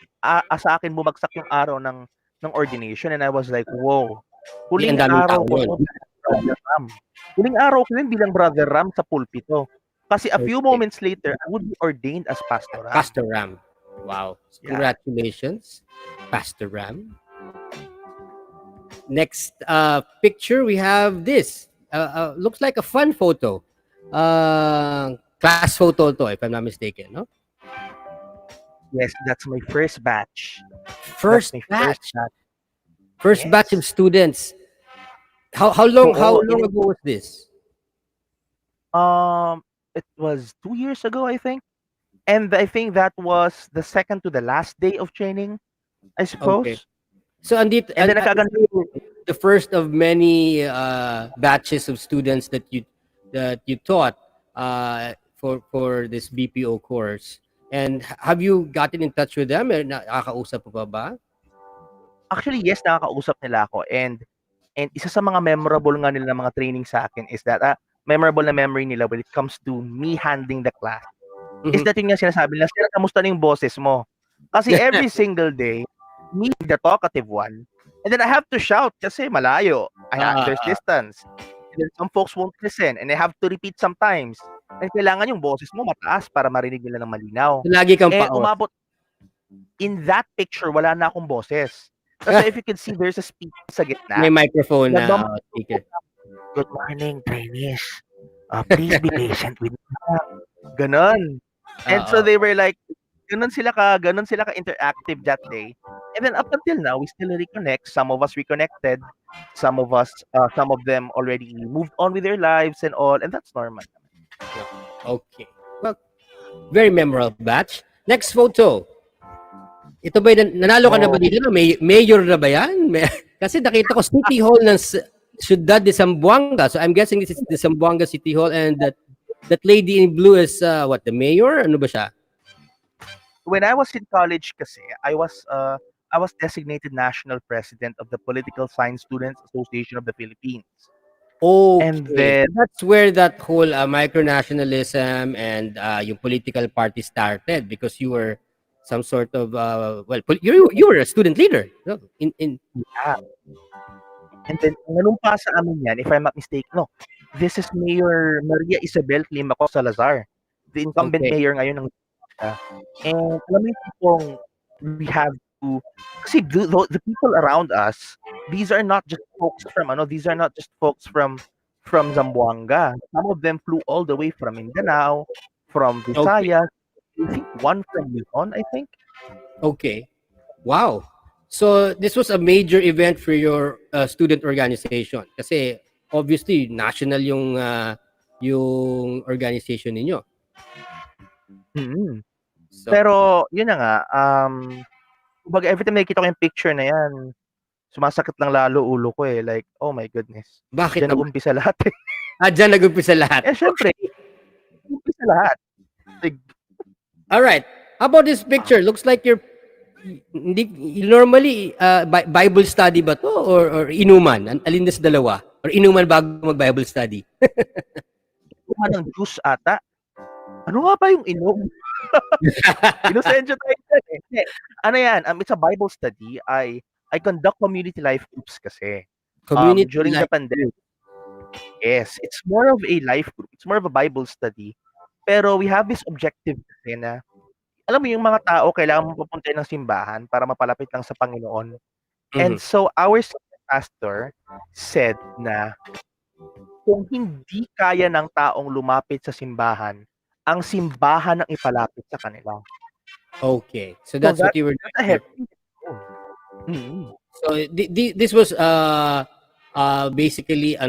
Speaker 6: akin bumagsak yung araw ng ordination and I was like, "Wow,
Speaker 1: Di ang
Speaker 6: huling
Speaker 1: daming
Speaker 6: araw
Speaker 1: tao
Speaker 6: ko
Speaker 1: nun.
Speaker 6: 'to bilang Brother Ram." Huling araw ko yun bilang Brother Ram sa pulpito. Kasi a few
Speaker 1: Okay.
Speaker 6: moments later, I would be ordained as Pastor Ram.
Speaker 1: Pastor Ram. Wow.
Speaker 6: Yeah.
Speaker 1: Congratulations, Pastor Ram. Next picture, we have this. Looks like a fun photo. Class photo to, if I'm not mistaken, no?
Speaker 6: Yes, that's my first batch.
Speaker 1: First
Speaker 6: That's my
Speaker 1: batch.
Speaker 6: first batch.
Speaker 1: First batch of
Speaker 6: Yes.
Speaker 1: students. How long
Speaker 6: Oo,
Speaker 1: ago was this?
Speaker 6: It was 2 years ago, I think. And I think that was the second to the last day of training, I
Speaker 1: Okay.
Speaker 6: suppose.
Speaker 1: So andito
Speaker 6: And then nagkaganda
Speaker 1: the first of many batches of students that you taught for this BPO course. And have you gotten in touch with them? Nakakausap pa ba?
Speaker 6: actually, yes, nakakausap nila ako. And isa sa mga memorable nga nila mga training sa akin is that, memorable na memory nila when it comes to me handling the class, is
Speaker 1: Mhm.
Speaker 6: that yung nga sinasabi nila, "Sir, kamusta na yung boses mo?" Kasi every single day, me the talkative one, and then I have to shout kasi malayo. There's
Speaker 1: Ah,
Speaker 6: distance. And then some folks won't listen and I have to repeat sometimes. And kailangan yung boses mo mataas para marinig nila ng malinaw.
Speaker 1: lagi kang paos.
Speaker 6: Umabot in that picture, wala na akong boses. Kasi if you can see, there's a speaker sa
Speaker 1: May
Speaker 6: gitna.
Speaker 1: microphone na
Speaker 6: Nagmamicrophone
Speaker 1: speaker.
Speaker 6: "Good morning, trainees. Please be patient with me." Gano'n. And so
Speaker 1: Oo.
Speaker 6: they were like, gano'n sila ka-interactive that day. And then up until now, we still reconnect. Some of us reconnected. Some of them already moved on with their lives and all, and that's normal.
Speaker 1: Okay. Well, very memorable batch. Next photo. Ito ba nanalo ka na ba
Speaker 6: Oh,
Speaker 1: dito? Mayor na ba yan? Kasi nakita ko City Hall ng Ciudad de Zamboanga. So I'm guessing this is the Zamboanga City Hall and that lady in blue is what, the mayor? Ano ba siya?
Speaker 6: when I was in college kasi, I was designated national president of the Political Science Students Association of the Philippines. And
Speaker 1: Okay.
Speaker 6: then
Speaker 1: So that's where that whole micronationalism and yung political party started because you were some sort of you were a student leader, no? In
Speaker 6: yeah, and then ang nanumpa sa amin yan, if I'm not mistaken, no, this is Mayor Maria Isabel Climaco Salazar, the incumbent
Speaker 1: okay.
Speaker 6: mayor ngayon ng and alam mo yung tipong we have to kasi the people around us, these are not just folks from from Zamboanga. Some of them flew all the way from Mindanao, from
Speaker 1: Okay.
Speaker 6: Visayas. I think one from Luzon, I think.
Speaker 1: Okay. Wow. So this was a major event for your student organization kasi obviously national yung organization ninyo.
Speaker 6: Mm.
Speaker 1: So
Speaker 6: Pero yun na nga, kumbaga every time nakikita ko yung picture na yan, sumasakit lang lalo ulo ko eh. Like, oh my goodness.
Speaker 1: bakit
Speaker 6: Diyan
Speaker 1: naman?
Speaker 6: nag-umpisa lahat eh.
Speaker 1: Diyan nag-umpisa lahat.
Speaker 6: Eh syempre, nag-umpisa lahat. Like,
Speaker 1: All right. How about this picture? Looks like you're hindi normally Bible study ba to or inuman? Alin na sa dalawa? Or inuman bago mag-Bible study?
Speaker 6: kuha ng juice ata. Ano nga ba yung inom? Inosensya tayo dyan eh. Hindi. Ano yan, it's a Bible study. I conduct community life groups kasi.
Speaker 1: Community
Speaker 6: During the
Speaker 1: life.
Speaker 6: pandemic. Yes, it's more of a life group. It's more of a Bible study. Pero we have this objective kasi na, alam mo yung mga tao, kailangan mo papunta ng simbahan para mapalapit lang sa Panginoon. And
Speaker 1: Mhm.
Speaker 6: so our senior pastor said na kung hindi kaya ng taong lumapit sa simbahan, ang simbahan ang ipalapit sa kanila.
Speaker 1: Okay. So
Speaker 6: So
Speaker 1: that's what you were
Speaker 6: that's a
Speaker 1: doing.
Speaker 6: heavy. Mm.
Speaker 1: So this was basically a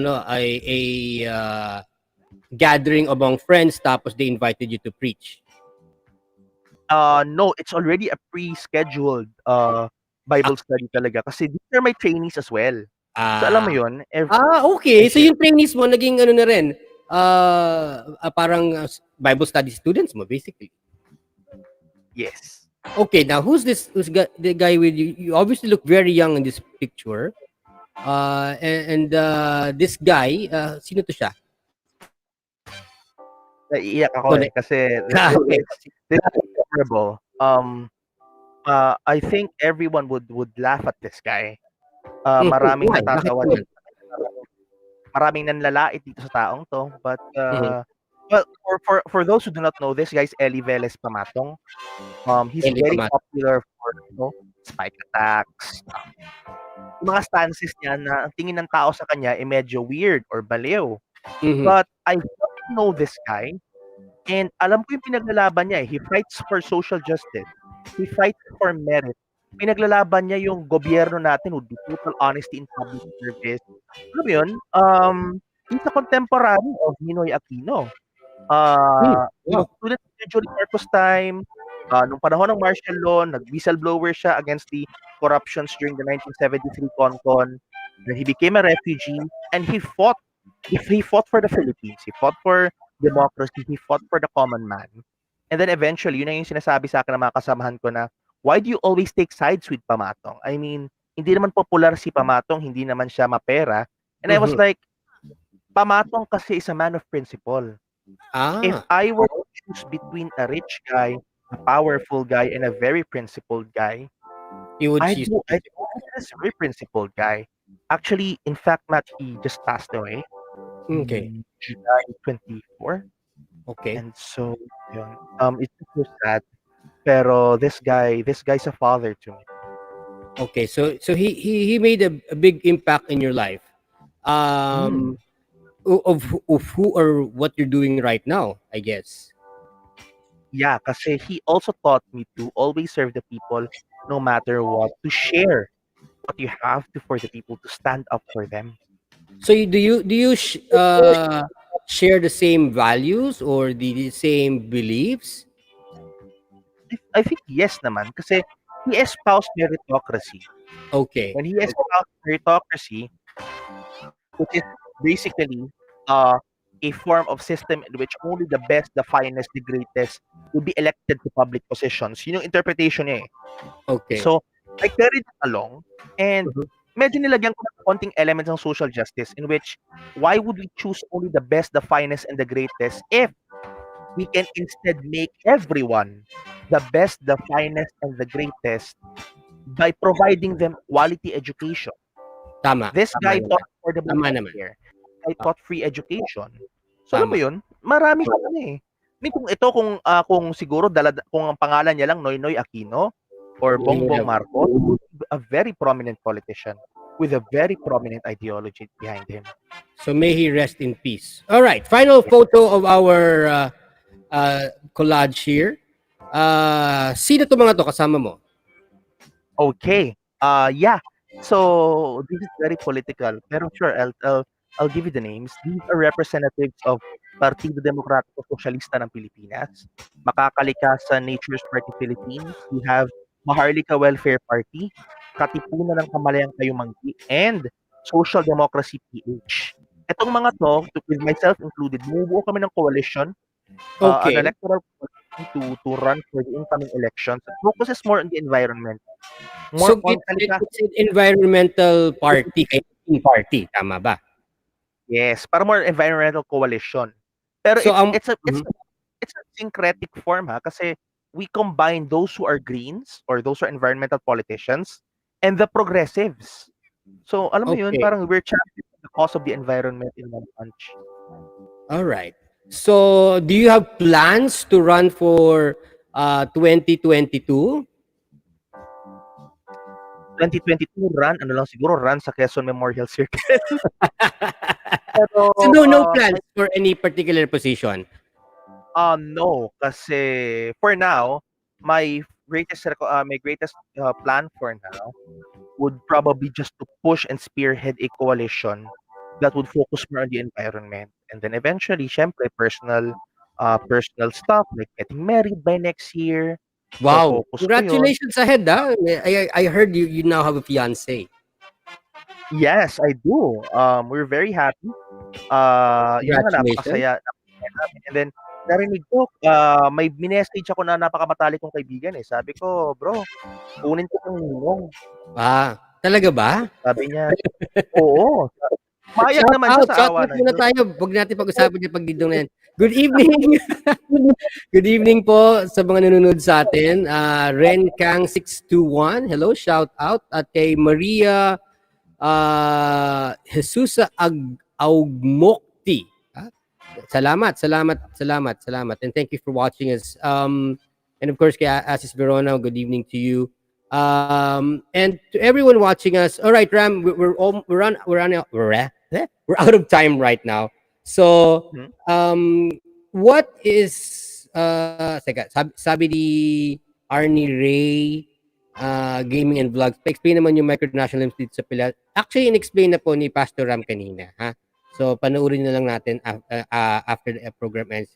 Speaker 1: gathering among friends tapos they invited you to preach.
Speaker 6: No, it's already a pre-scheduled Bible study talaga kasi these are my trainees as well. So alam mo
Speaker 1: Ah.
Speaker 6: yun,
Speaker 1: Okay. So yung trainees mo naging ano na rin parang Bible study students mo basically.
Speaker 6: yes.
Speaker 1: Okay, now the guy with you? You obviously look very young in this picture. And this guy, sino to siya?
Speaker 6: Naiiyak ako
Speaker 1: Connect.
Speaker 6: eh kasi
Speaker 1: Okay.
Speaker 6: this is terrible. I think everyone would laugh at this guy. Maraming
Speaker 1: Why? Bakit
Speaker 6: natatawa
Speaker 1: naman?
Speaker 6: dito. Maraming nanlalait dito sa taong to. But
Speaker 1: Mhm.
Speaker 6: well, for those who do not know this guy is Eli Velez Pamatong. He's
Speaker 1: Eli
Speaker 6: very
Speaker 1: Pamat.
Speaker 6: popular for spike attacks. Yung mga stances niya na ang tingin ng tao sa kanya ay medyo weird or baliw.
Speaker 1: Mhm.
Speaker 6: But I don't know this guy and alam ko yung pinaglalaban niya eh. He fights for social justice. He fights for merit. Pinaglalaban niya yung gobyerno natin with total honesty in public service. Alam mo yun? He's a contemporary of Ninoy Aquino.
Speaker 1: Wow.
Speaker 6: Yung tulad ni Julie Marcos time, nung panahon ng martial law, nag-whistleblower siya against the corruptions during the 1973 CONCON. Then he became a refugee and he fought for the Philippines. He fought for democracy. He fought for the common man. And then eventually, yun na yung sinasabi sa akin ng mga kasamahan ko na, why do you always take sides with Pamatong? I mean, hindi naman popular si Pamatong, hindi naman siya mapera. And I was
Speaker 1: Mhm.
Speaker 6: like, Pamatong kasi is a man of principle. If I were to choose between a rich guy, a powerful guy, and a very principled guy,
Speaker 1: You would
Speaker 6: I'd
Speaker 1: choose.
Speaker 6: go with this very principled guy. Actually, in fact, Matt, he just passed away
Speaker 1: Okay.
Speaker 6: July 24.
Speaker 1: Okay.
Speaker 6: And so, yun. It's just so sad. Pero this guy's a father to me.
Speaker 1: Okay. So he made a big impact in your life. Um of who or what you're doing right now, I guess.
Speaker 6: Yeah, kasi he also taught me to always serve the people no matter what, to share what you have to for the people, to stand up for them.
Speaker 1: So share the same values or the same beliefs?
Speaker 6: I think yes naman kasi he espoused meritocracy.
Speaker 1: Okay.
Speaker 6: When he espoused meritocracy, which is basically uh, a form of system in which only the best, the finest, the greatest will be elected to public positions. Yun yung interpretation niya eh.
Speaker 1: Okay.
Speaker 6: So, I carried it along and
Speaker 1: Mhm.
Speaker 6: medyo nilagyan ko ng konting elements ng social justice in which why would we choose only the best, the finest, and the greatest if we can instead make everyone the best, the finest, and the greatest by providing them quality education.
Speaker 1: Tama.
Speaker 6: This
Speaker 1: Tama
Speaker 6: guy
Speaker 1: naman.
Speaker 6: taught affordable
Speaker 1: Tama naman.
Speaker 6: healthcare. I taught free education. So alam mo
Speaker 1: Tama.
Speaker 6: yun, marami siya ano eh. I mean, kung siguro kung ang pangalan niya lang Noynoy Aquino or Bongbong Marcos, a very prominent politician with a very prominent ideology behind him.
Speaker 1: So may he rest in peace. All right, final photo of our collage here. Sino to mga to kasama mo?
Speaker 6: Okay. Yeah. So this is very political. Pero sure, I'll give you the names. These are representatives of Partido Demokratiko Sosyalista ng Pilipinas, Makakalikasan Nature's Party Philippines. We have Maharlika Welfare Party, Katipunan ng Kamalayang Kayumanggi, and Social Democracy PH. Itong mga to, with myself included, bumubuo kami ng coalition, an
Speaker 1: Okay.
Speaker 6: electoral coalition to run for the incoming elections. It focuses more on the environment.
Speaker 1: So
Speaker 6: More on
Speaker 1: it's an environmental party, green party, tama ba?
Speaker 6: yes, para more environmental coalition. Pero
Speaker 1: So
Speaker 6: it's a syncretic form kasi we combine those who are greens or those who are environmental politicians and the progressives. So alam mo yun,
Speaker 1: okay.
Speaker 6: parang we're championing the cause of the environment in one punch.
Speaker 1: All right. So do you have plans to run for 2022?
Speaker 6: 2022 run, ano lang siguro, run sa Quezon Memorial Circle. Pero,
Speaker 1: So no plans for any particular position?
Speaker 6: no, kasi for now, my greatest plan for now would probably just to push and spearhead a coalition that would focus more on the environment, and then eventually, syempre, personal stuff like getting married by next year.
Speaker 1: Wow.
Speaker 6: So focus ko yun.
Speaker 1: Congratulations ahead, ah. I heard you now have a fiance.
Speaker 6: Yes, I do. We're very happy. Yun nga, napakasaya namin. And then, narinig ko, may minessage ako na napakamatalik kong kaibigan eh. Sabi ko, bro, kunin ko yung ninong.
Speaker 1: Talaga ba?
Speaker 6: Sabi niya, oo. Mayag naman siya sa awa
Speaker 1: na muna tayo. Huwag natin pag-usapan yung pagdidong na yan. Good evening. Good evening po sa mga nanonood sa atin. Ren Kang 621. Hello, shout out. At kay Maria Jesusa Augmokti. Salamat. And thank you for watching us. And of course, kay Asis Verona, good evening to you. And to everyone watching us, all right, Ram, we're out of time right now. So, what is sabi ni Arnie Ray Gaming and Vlogs, pa-explain naman yung micronationalism dito sa Pilar. Actually, in-explain na po ni Pastor Ram kanina, ha? So, panoorin na lang natin after the program ends.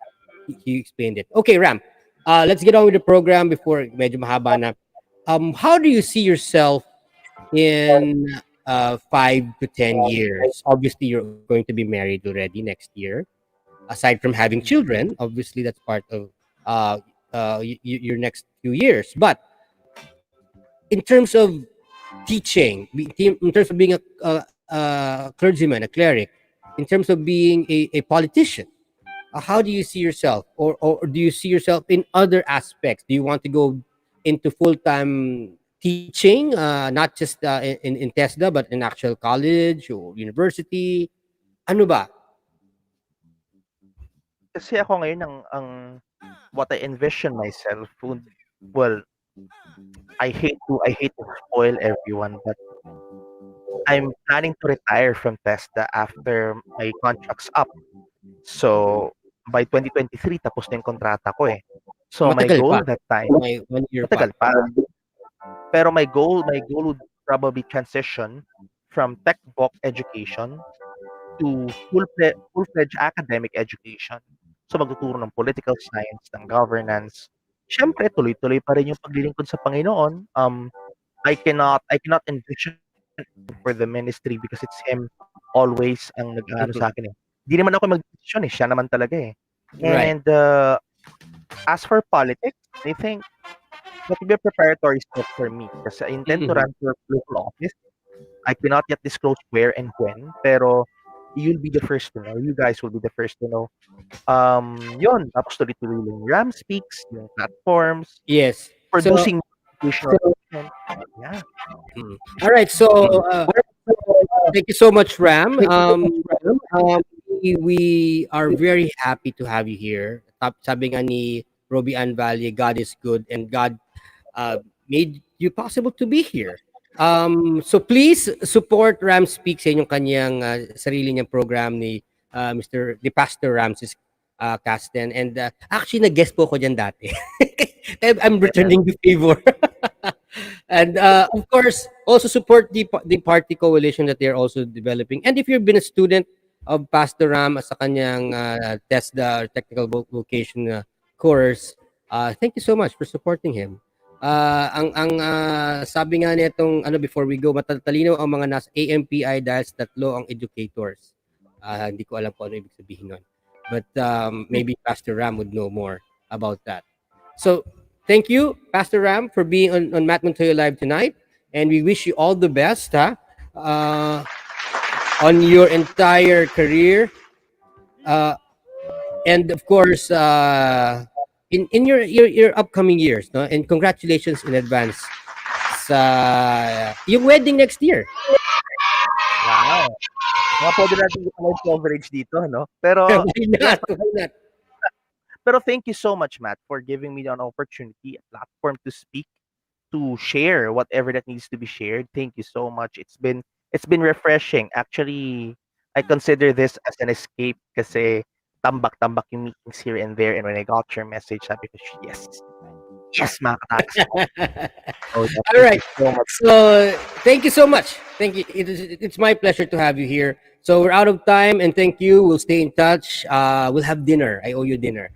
Speaker 1: He explained it. Okay, Ram, let's get on with the program before medyo mahaba na. How do you see yourself in 5 to 10 years? Obviously, you're going to be married already next year. Aside from having children, obviously that's part of your next few years. But in terms of teaching, in terms of being a clergyman, a cleric, in terms of being a politician, how do you see yourself? Or do you see yourself in other aspects? Do you want to go into full-time teaching, not just in TESDA, but in actual college or university? Ano ba?
Speaker 6: Kasi ako ngayon, ang what I envision myself would, well, I hate to spoil everyone, but I'm planning to retire from TESDA after my contract's up. So, by 2023, tapos na yung kontrata ko eh. So, my
Speaker 1: Matagal
Speaker 6: goal
Speaker 1: pa.
Speaker 6: that time,
Speaker 1: May 1 year pa.
Speaker 6: matagal pa. Pero my goal would probably transition from tech book education to full-fledged academic education. So, magtuturo ng political science, ng governance. Siyempre, tuloy-tuloy pa rin yung paglilingkod sa Panginoon. I cannot envision for the ministry because it's him always ang nag-aano sa akin eh. Hindi naman ako mag-decision eh, siya naman talaga eh. And as for politics, I think that will be a preparatory step for me because I intend to run for local office. I cannot yet disclose where and when, pero you'll be the first to know. You guys will be the first to know. Yun, tapos tuloy-tuloy yung Ram Speaks, yung platforms.
Speaker 1: Yes.
Speaker 6: Producing educational content. Yeah.
Speaker 1: All right. So, thank you so much, Ram. We are very happy to have you here. Sabi nga ni Robbie Ann Valle, God is good and God made you possible to be here. So please support Ram Speaks sa inyong kanyang sarili niyang program ni Pastor Rameses Casten. And actually, nag-guest po ko dyan dati. I'm returning the favor. And of course, also support the party coalition that they're also developing. And if you've been a student of Pastor Ram sa kanyang TESDA technical vocation course, thank you so much for supporting him. Sabi nga nitong before we go, matatalino ang mga nasa AMPI dahil sa tatlo ang educators. Hindi ko alam kung ano ibig sabihin nun. But maybe Pastor Ram would know more about that. So, thank you, Pastor Ram, for being on Matt Montoya Live tonight. And we wish you all the best on your entire career. And of course, in your upcoming years, no? And congratulations in advance sa yung wedding next year.
Speaker 6: Wow. Mga pwede natin live coverage dito, no? Pero,
Speaker 1: Why not? Why not?
Speaker 6: pero thank you so much, Matt, for giving me an opportunity, a platform to speak, to share whatever that needs to be shared. Thank you so much. It's been refreshing. Actually, I consider this as an escape kasi tambak-tambak yung meetings here and there. And when I got your message, sabi ko, yes, mga kataks.
Speaker 1: All right. So thank you so much. Thank you. It's my pleasure to have you here. So we're out of time, and thank you. We'll stay in touch. We'll have dinner. I owe you dinner.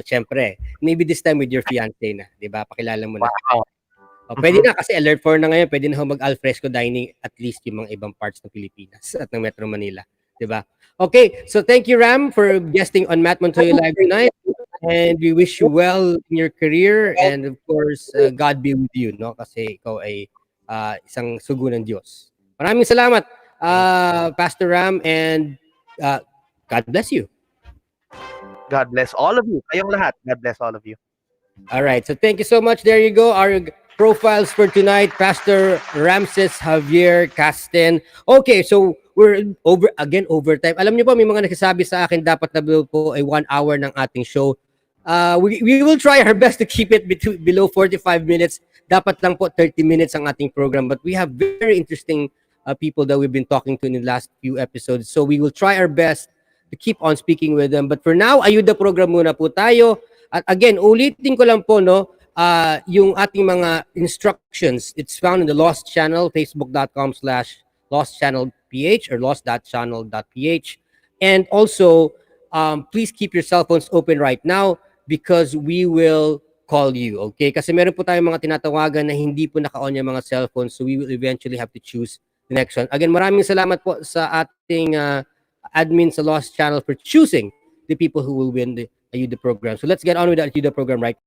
Speaker 1: Syempre. Maybe this time with your fiancé na, 'di ba? Pakilala mo na.
Speaker 6: Wow.
Speaker 1: Pwede na kasi alert 4 na ngayon. Pwede na mag alfresco dining at least yung mga ibang parts ng Pilipinas at ng Metro Manila, 'di ba? Okay, so thank you, Ram, for guesting on Matt Montoya Live tonight. And we wish you well in your career, and of course, God be with you, no? Kasi ikaw ay isang sugo ng Diyos. Maraming salamat, Pastor Ram, and God bless you.
Speaker 6: God bless all of you. Kayong lahat. God bless all of you.
Speaker 1: All right, so thank you so much. There you go. Our profiles for tonight, Pastor Rameses Javier Casten. Okay, so we're overtime. Alam niyo po, may mga nagsasabi sa akin dapat na po ay 1 hour ng ating show. We will try our best to keep it below 45 minutes. Dapat lang po 30 minutes ang ating program, but we have very interesting people that we've been talking to in the last few episodes. So we will try our best to keep on speaking with them. But for now, ayuda program muna po tayo. At again, ulitin ko lang po, no, yung ating mga instructions. It's found in the Lost Channel, facebook.com/lostchannelph or lost.channel.ph. And also, please keep your cell phones open right now because we will call you, okay? Kasi meron po tayong mga tinatawagan na hindi po naka-on yung mga cell phones, so we will eventually have to choose the next one. Again, maraming salamat po sa ating admin sa Lost Channel for choosing the people who will win the Ayuda program. So let's get on with the Ayuda program right.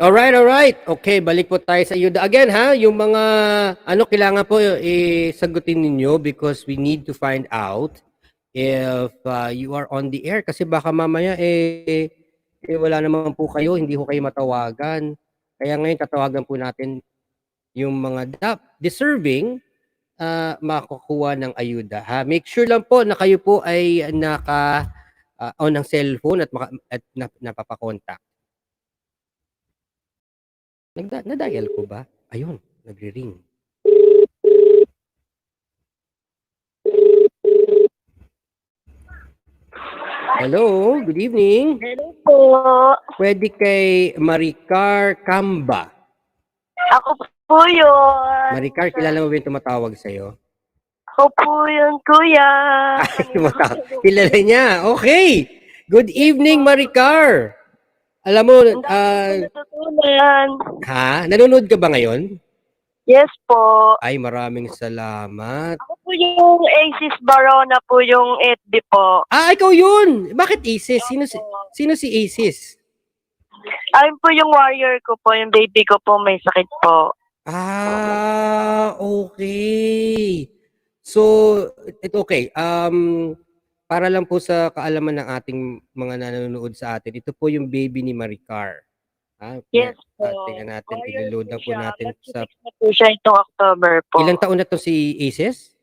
Speaker 1: All right. Okay, balik po tayo sa ayuda. Again, ha, yung mga kailangan po sagutin ninyo because we need to find out if you are on the air kasi baka mamaya wala naman po kayo, hindi ko kayo matawagan. Kaya ngayon tatawagan po natin yung mga deserving makakuha ng ayuda, ha. Make sure lang po na kayo po ay naka on ng cellphone at napapakontak. Na-dial ko ba? Ayun, nagre-ring. Hello, good evening.
Speaker 7: Hello po.
Speaker 1: Pwede kay Maricar Camba.
Speaker 7: Ako po yun.
Speaker 1: Maricar, kilala mo ba yung tumatawag sa'yo?
Speaker 7: Ako po yun, kuya.
Speaker 1: Ay, kilala niya. Okay. Good evening, Maricar. Alam mo,
Speaker 7: natutunan.
Speaker 1: nanonood ka ba ngayon?
Speaker 7: Yes po.
Speaker 1: Ay, maraming salamat.
Speaker 7: Ako po yung Aces Barona po yung FB po.
Speaker 1: Ikaw yun. Bakit Aces? Sino si Aces?
Speaker 7: Ayun po yung warrior ko po, yung baby ko po may sakit po.
Speaker 1: Okay. So, okay. Para lang po sa kaalaman ng ating mga nanonood sa atin, ito po yung baby ni Maricar.
Speaker 7: Yes po.
Speaker 1: Tingnan natin,
Speaker 7: 4 years
Speaker 1: iloload
Speaker 7: po
Speaker 1: na po
Speaker 7: siya.
Speaker 1: natin sa...
Speaker 7: Mag-6 na po siya itong October po.
Speaker 1: Ilang taon na to si Aces?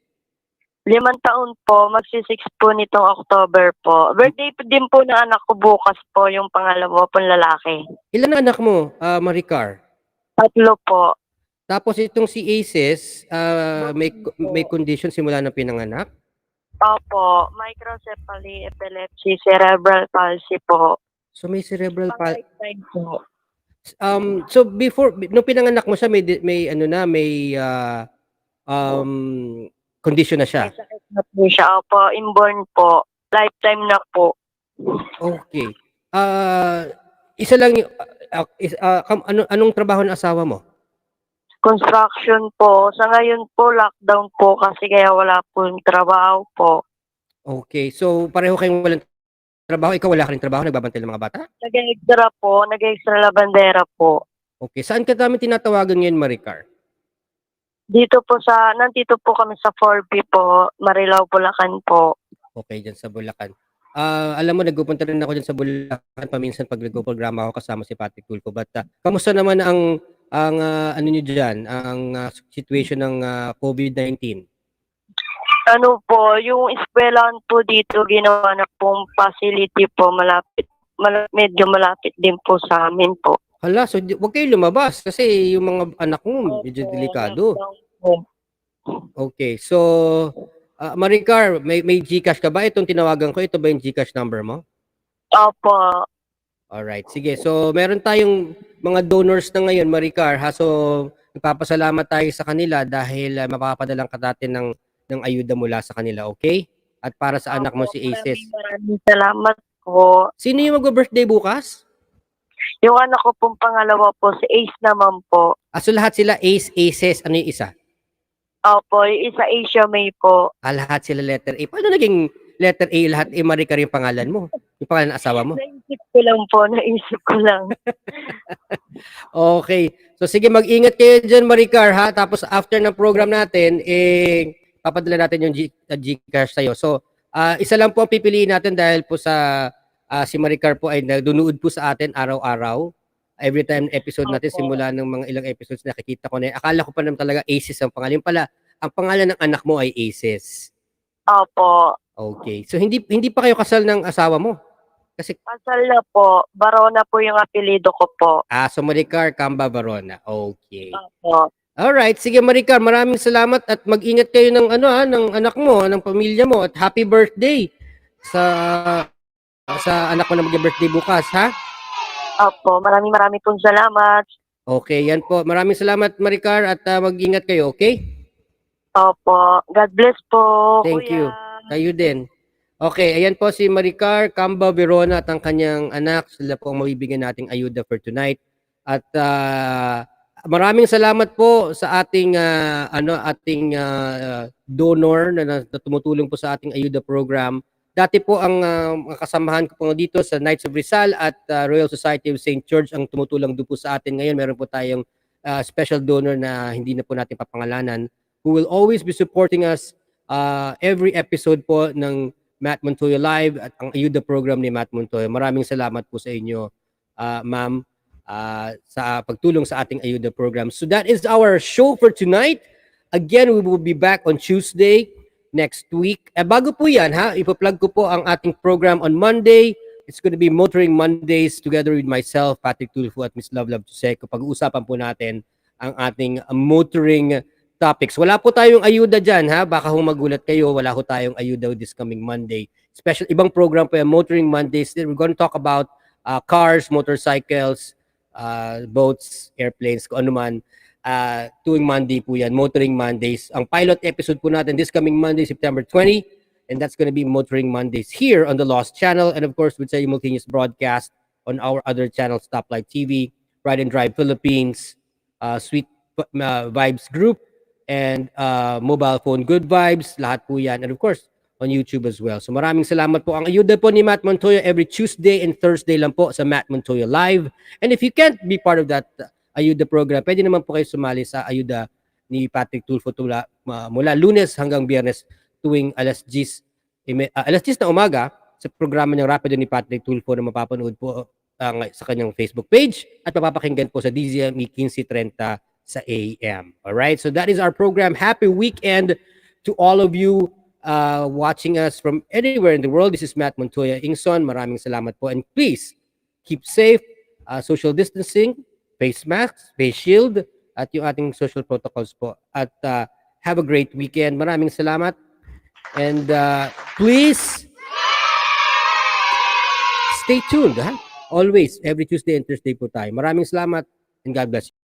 Speaker 7: 5 taon po, magsi-6 po nitong October po. Birthday po din po ng anak ko bukas po, yung pangalawa pong lalaki.
Speaker 1: Ilan na anak mo, Maricar?
Speaker 7: 3 po.
Speaker 1: Tapos itong si Aces, may
Speaker 7: po.
Speaker 1: condition simula ng pinanganak?
Speaker 7: Opo, microcephaly, epilepsy, cerebral palsy po.
Speaker 1: So may cerebral palsy.
Speaker 7: Pang-lifetime po.
Speaker 1: So before nung pinanganak mo siya may condition na siya.
Speaker 7: May sakit na po siya. Opo, inborn po. Lifetime na po.
Speaker 1: Okay. Isa lang anong trabaho ng asawa mo?
Speaker 7: Construction po. Sa ngayon po, lockdown po kasi kaya wala po yung trabaho po.
Speaker 1: Okay. So pareho kayong walang trabaho, ikaw wala ka rin trabaho, nagbabantay ng mga bata?
Speaker 7: Nag-extra po, nag-extra labandera po.
Speaker 1: Okay. Saan ka namin tinatawagan ngayon, Maricar?
Speaker 7: Nandito po kami sa 4B po, Marilao, Bulacan po.
Speaker 1: Okay, dyan sa Bulacan. Alam mo, nagpupunta rin ako dyan sa Bulacan paminsan pag nagpo-programa ako kasama si Patrick Tulfo. But kamusta naman ang ano niyo diyan, ang situation ng COVID-19?
Speaker 7: Ano po, yung eskwelahan po dito, ginawa na pong facility po, medyo malapit din po sa amin po.
Speaker 1: Hala, so wag kayo lumabas kasi yung mga anak mo medyo delikado.
Speaker 7: Lockdown po.
Speaker 1: Okay, so Maricar, may GCash ka ba? Itong tinawagan ko, ito ba yung GCash number mo?
Speaker 7: Opo.
Speaker 1: Alright, sige. So, meron tayong mga donors na ngayon, Maricar. So, nagpapasalamat tayo sa kanila dahil mapapadalang ka natin ng ayuda mula sa kanila, okay? At para sa anak mo si Aces.
Speaker 7: Maraming salamat po.
Speaker 1: Sino yung mag-birthday bukas?
Speaker 7: Yung anak ko pong pangalawa po, si Ace naman po.
Speaker 1: So lahat sila Aces. Ano yung isa?
Speaker 7: Opo, yung isa Asia May po.
Speaker 1: Lahat sila letter A. Paano naging letter A lahat? Maricar yung pangalan mo. Yung pangalan ng asawa mo.
Speaker 7: Naisip ko lang po, naisip ko lang.
Speaker 1: Okay. So sige, mag-ingat kayo dyan, Maricar, ha? Tapos after ng program natin, papadala natin yung GCash sa'yo. So, isa lang po ang pipiliin natin dahil po sa si Maricar po ay nadunood po sa atin araw-araw. Every time episode natin, simula ng mga ilang episodes, nakikita ko na. Akala ko pa naman talaga Aces ang pangalan. Pala, ang pangalan ng anak mo ay Aces.
Speaker 7: Opo.
Speaker 1: Okay. So, hindi pa kayo kasal ng asawa mo? Kasi
Speaker 7: Kasal na po. Barona po yung apelido ko po.
Speaker 1: so Maricar Camba Barona. Okay.
Speaker 7: Opo.
Speaker 1: Alright, sige Maricar, maraming salamat at mag-ingat kayo ng ng anak mo, ng pamilya mo at happy birthday sa anak mo na mag-birthday bukas, ha?
Speaker 7: Opo, maraming pong salamat.
Speaker 1: Okay, yan po. Maraming salamat Maricar at mag-ingat kayo, okay?
Speaker 7: Opo. God bless po.
Speaker 1: Thank
Speaker 7: Kuya.
Speaker 1: you. Kayo din. Okay, ayan po si Maricar Camba Verona at ang kanyang anak. Sila po ang mabibigyan nating ayuda for tonight. At maraming salamat po sa ating donor na tumutulong po sa ating ayuda program. Dati po ang kasamahan ko po dito sa Knights of Rizal at Royal Society of St. George ang tumutulong doon po sa atin. Ngayon meron po tayong special donor na hindi na po natin papangalanan who will always be supporting us every episode po ng Matt Montoya Live at ang ayuda program ni Matt Montoya. Maraming salamat po sa inyo, ma'am, sa pagtulong sa ating ayuda program. So that is our show for tonight. Again, we will be back on Tuesday next week. Bago po yan, ipa-plug ko po ang ating program on Monday. It's going to be Motoring Mondays together with myself, Patrick Tulfo at Miss Love Tuseco. Pag-uusapan po natin ang ating motoring topics. Wala po tayong ayuda dyan, baka magulat kayo, wala po tayong ayuda this coming Monday. Special, ibang program po yung Motoring Mondays. We're going to talk about cars, motorcycles, boats, airplanes, kung ano man. Tuwing Monday po yan, Motoring Mondays. Ang pilot episode po natin this coming Monday, September 20, and that's going to be Motoring Mondays here on the Lost Channel, and of course with simultaneous broadcast on our other channels, Stoplight TV, Ride and Drive Philippines, Sweet Vibes Group, and Mobile Phone Good Vibes, lahat po yan, and of course on YouTube as well. So maraming salamat po. Ang ayuda po ni Matt Montoya every Tuesday and Thursday lang po sa Matt Montoya Live. And if you can't be part of that Ayuda program, pwede naman po kayo sumali sa ayuda ni Patrick Tulfo mula Lunes hanggang Biyernes tuwing alas 10 na umaga sa programa ng Rapido ni Patrick Tulfo na mapapanood po sa kanyang Facebook page at mapapakinggan po sa DZME 15:30 sa AM. Alright, so that is our program. Happy weekend to all of you watching us from anywhere in the world. This is Matt Montoya Ingson. Maraming salamat po. And please, keep safe, social distancing, face masks, face shield, at yung ating social protocols po. At have a great weekend. Maraming salamat. And please, stay tuned. Ha? Always, every Tuesday and Thursday po tayo. Maraming salamat and God bless you.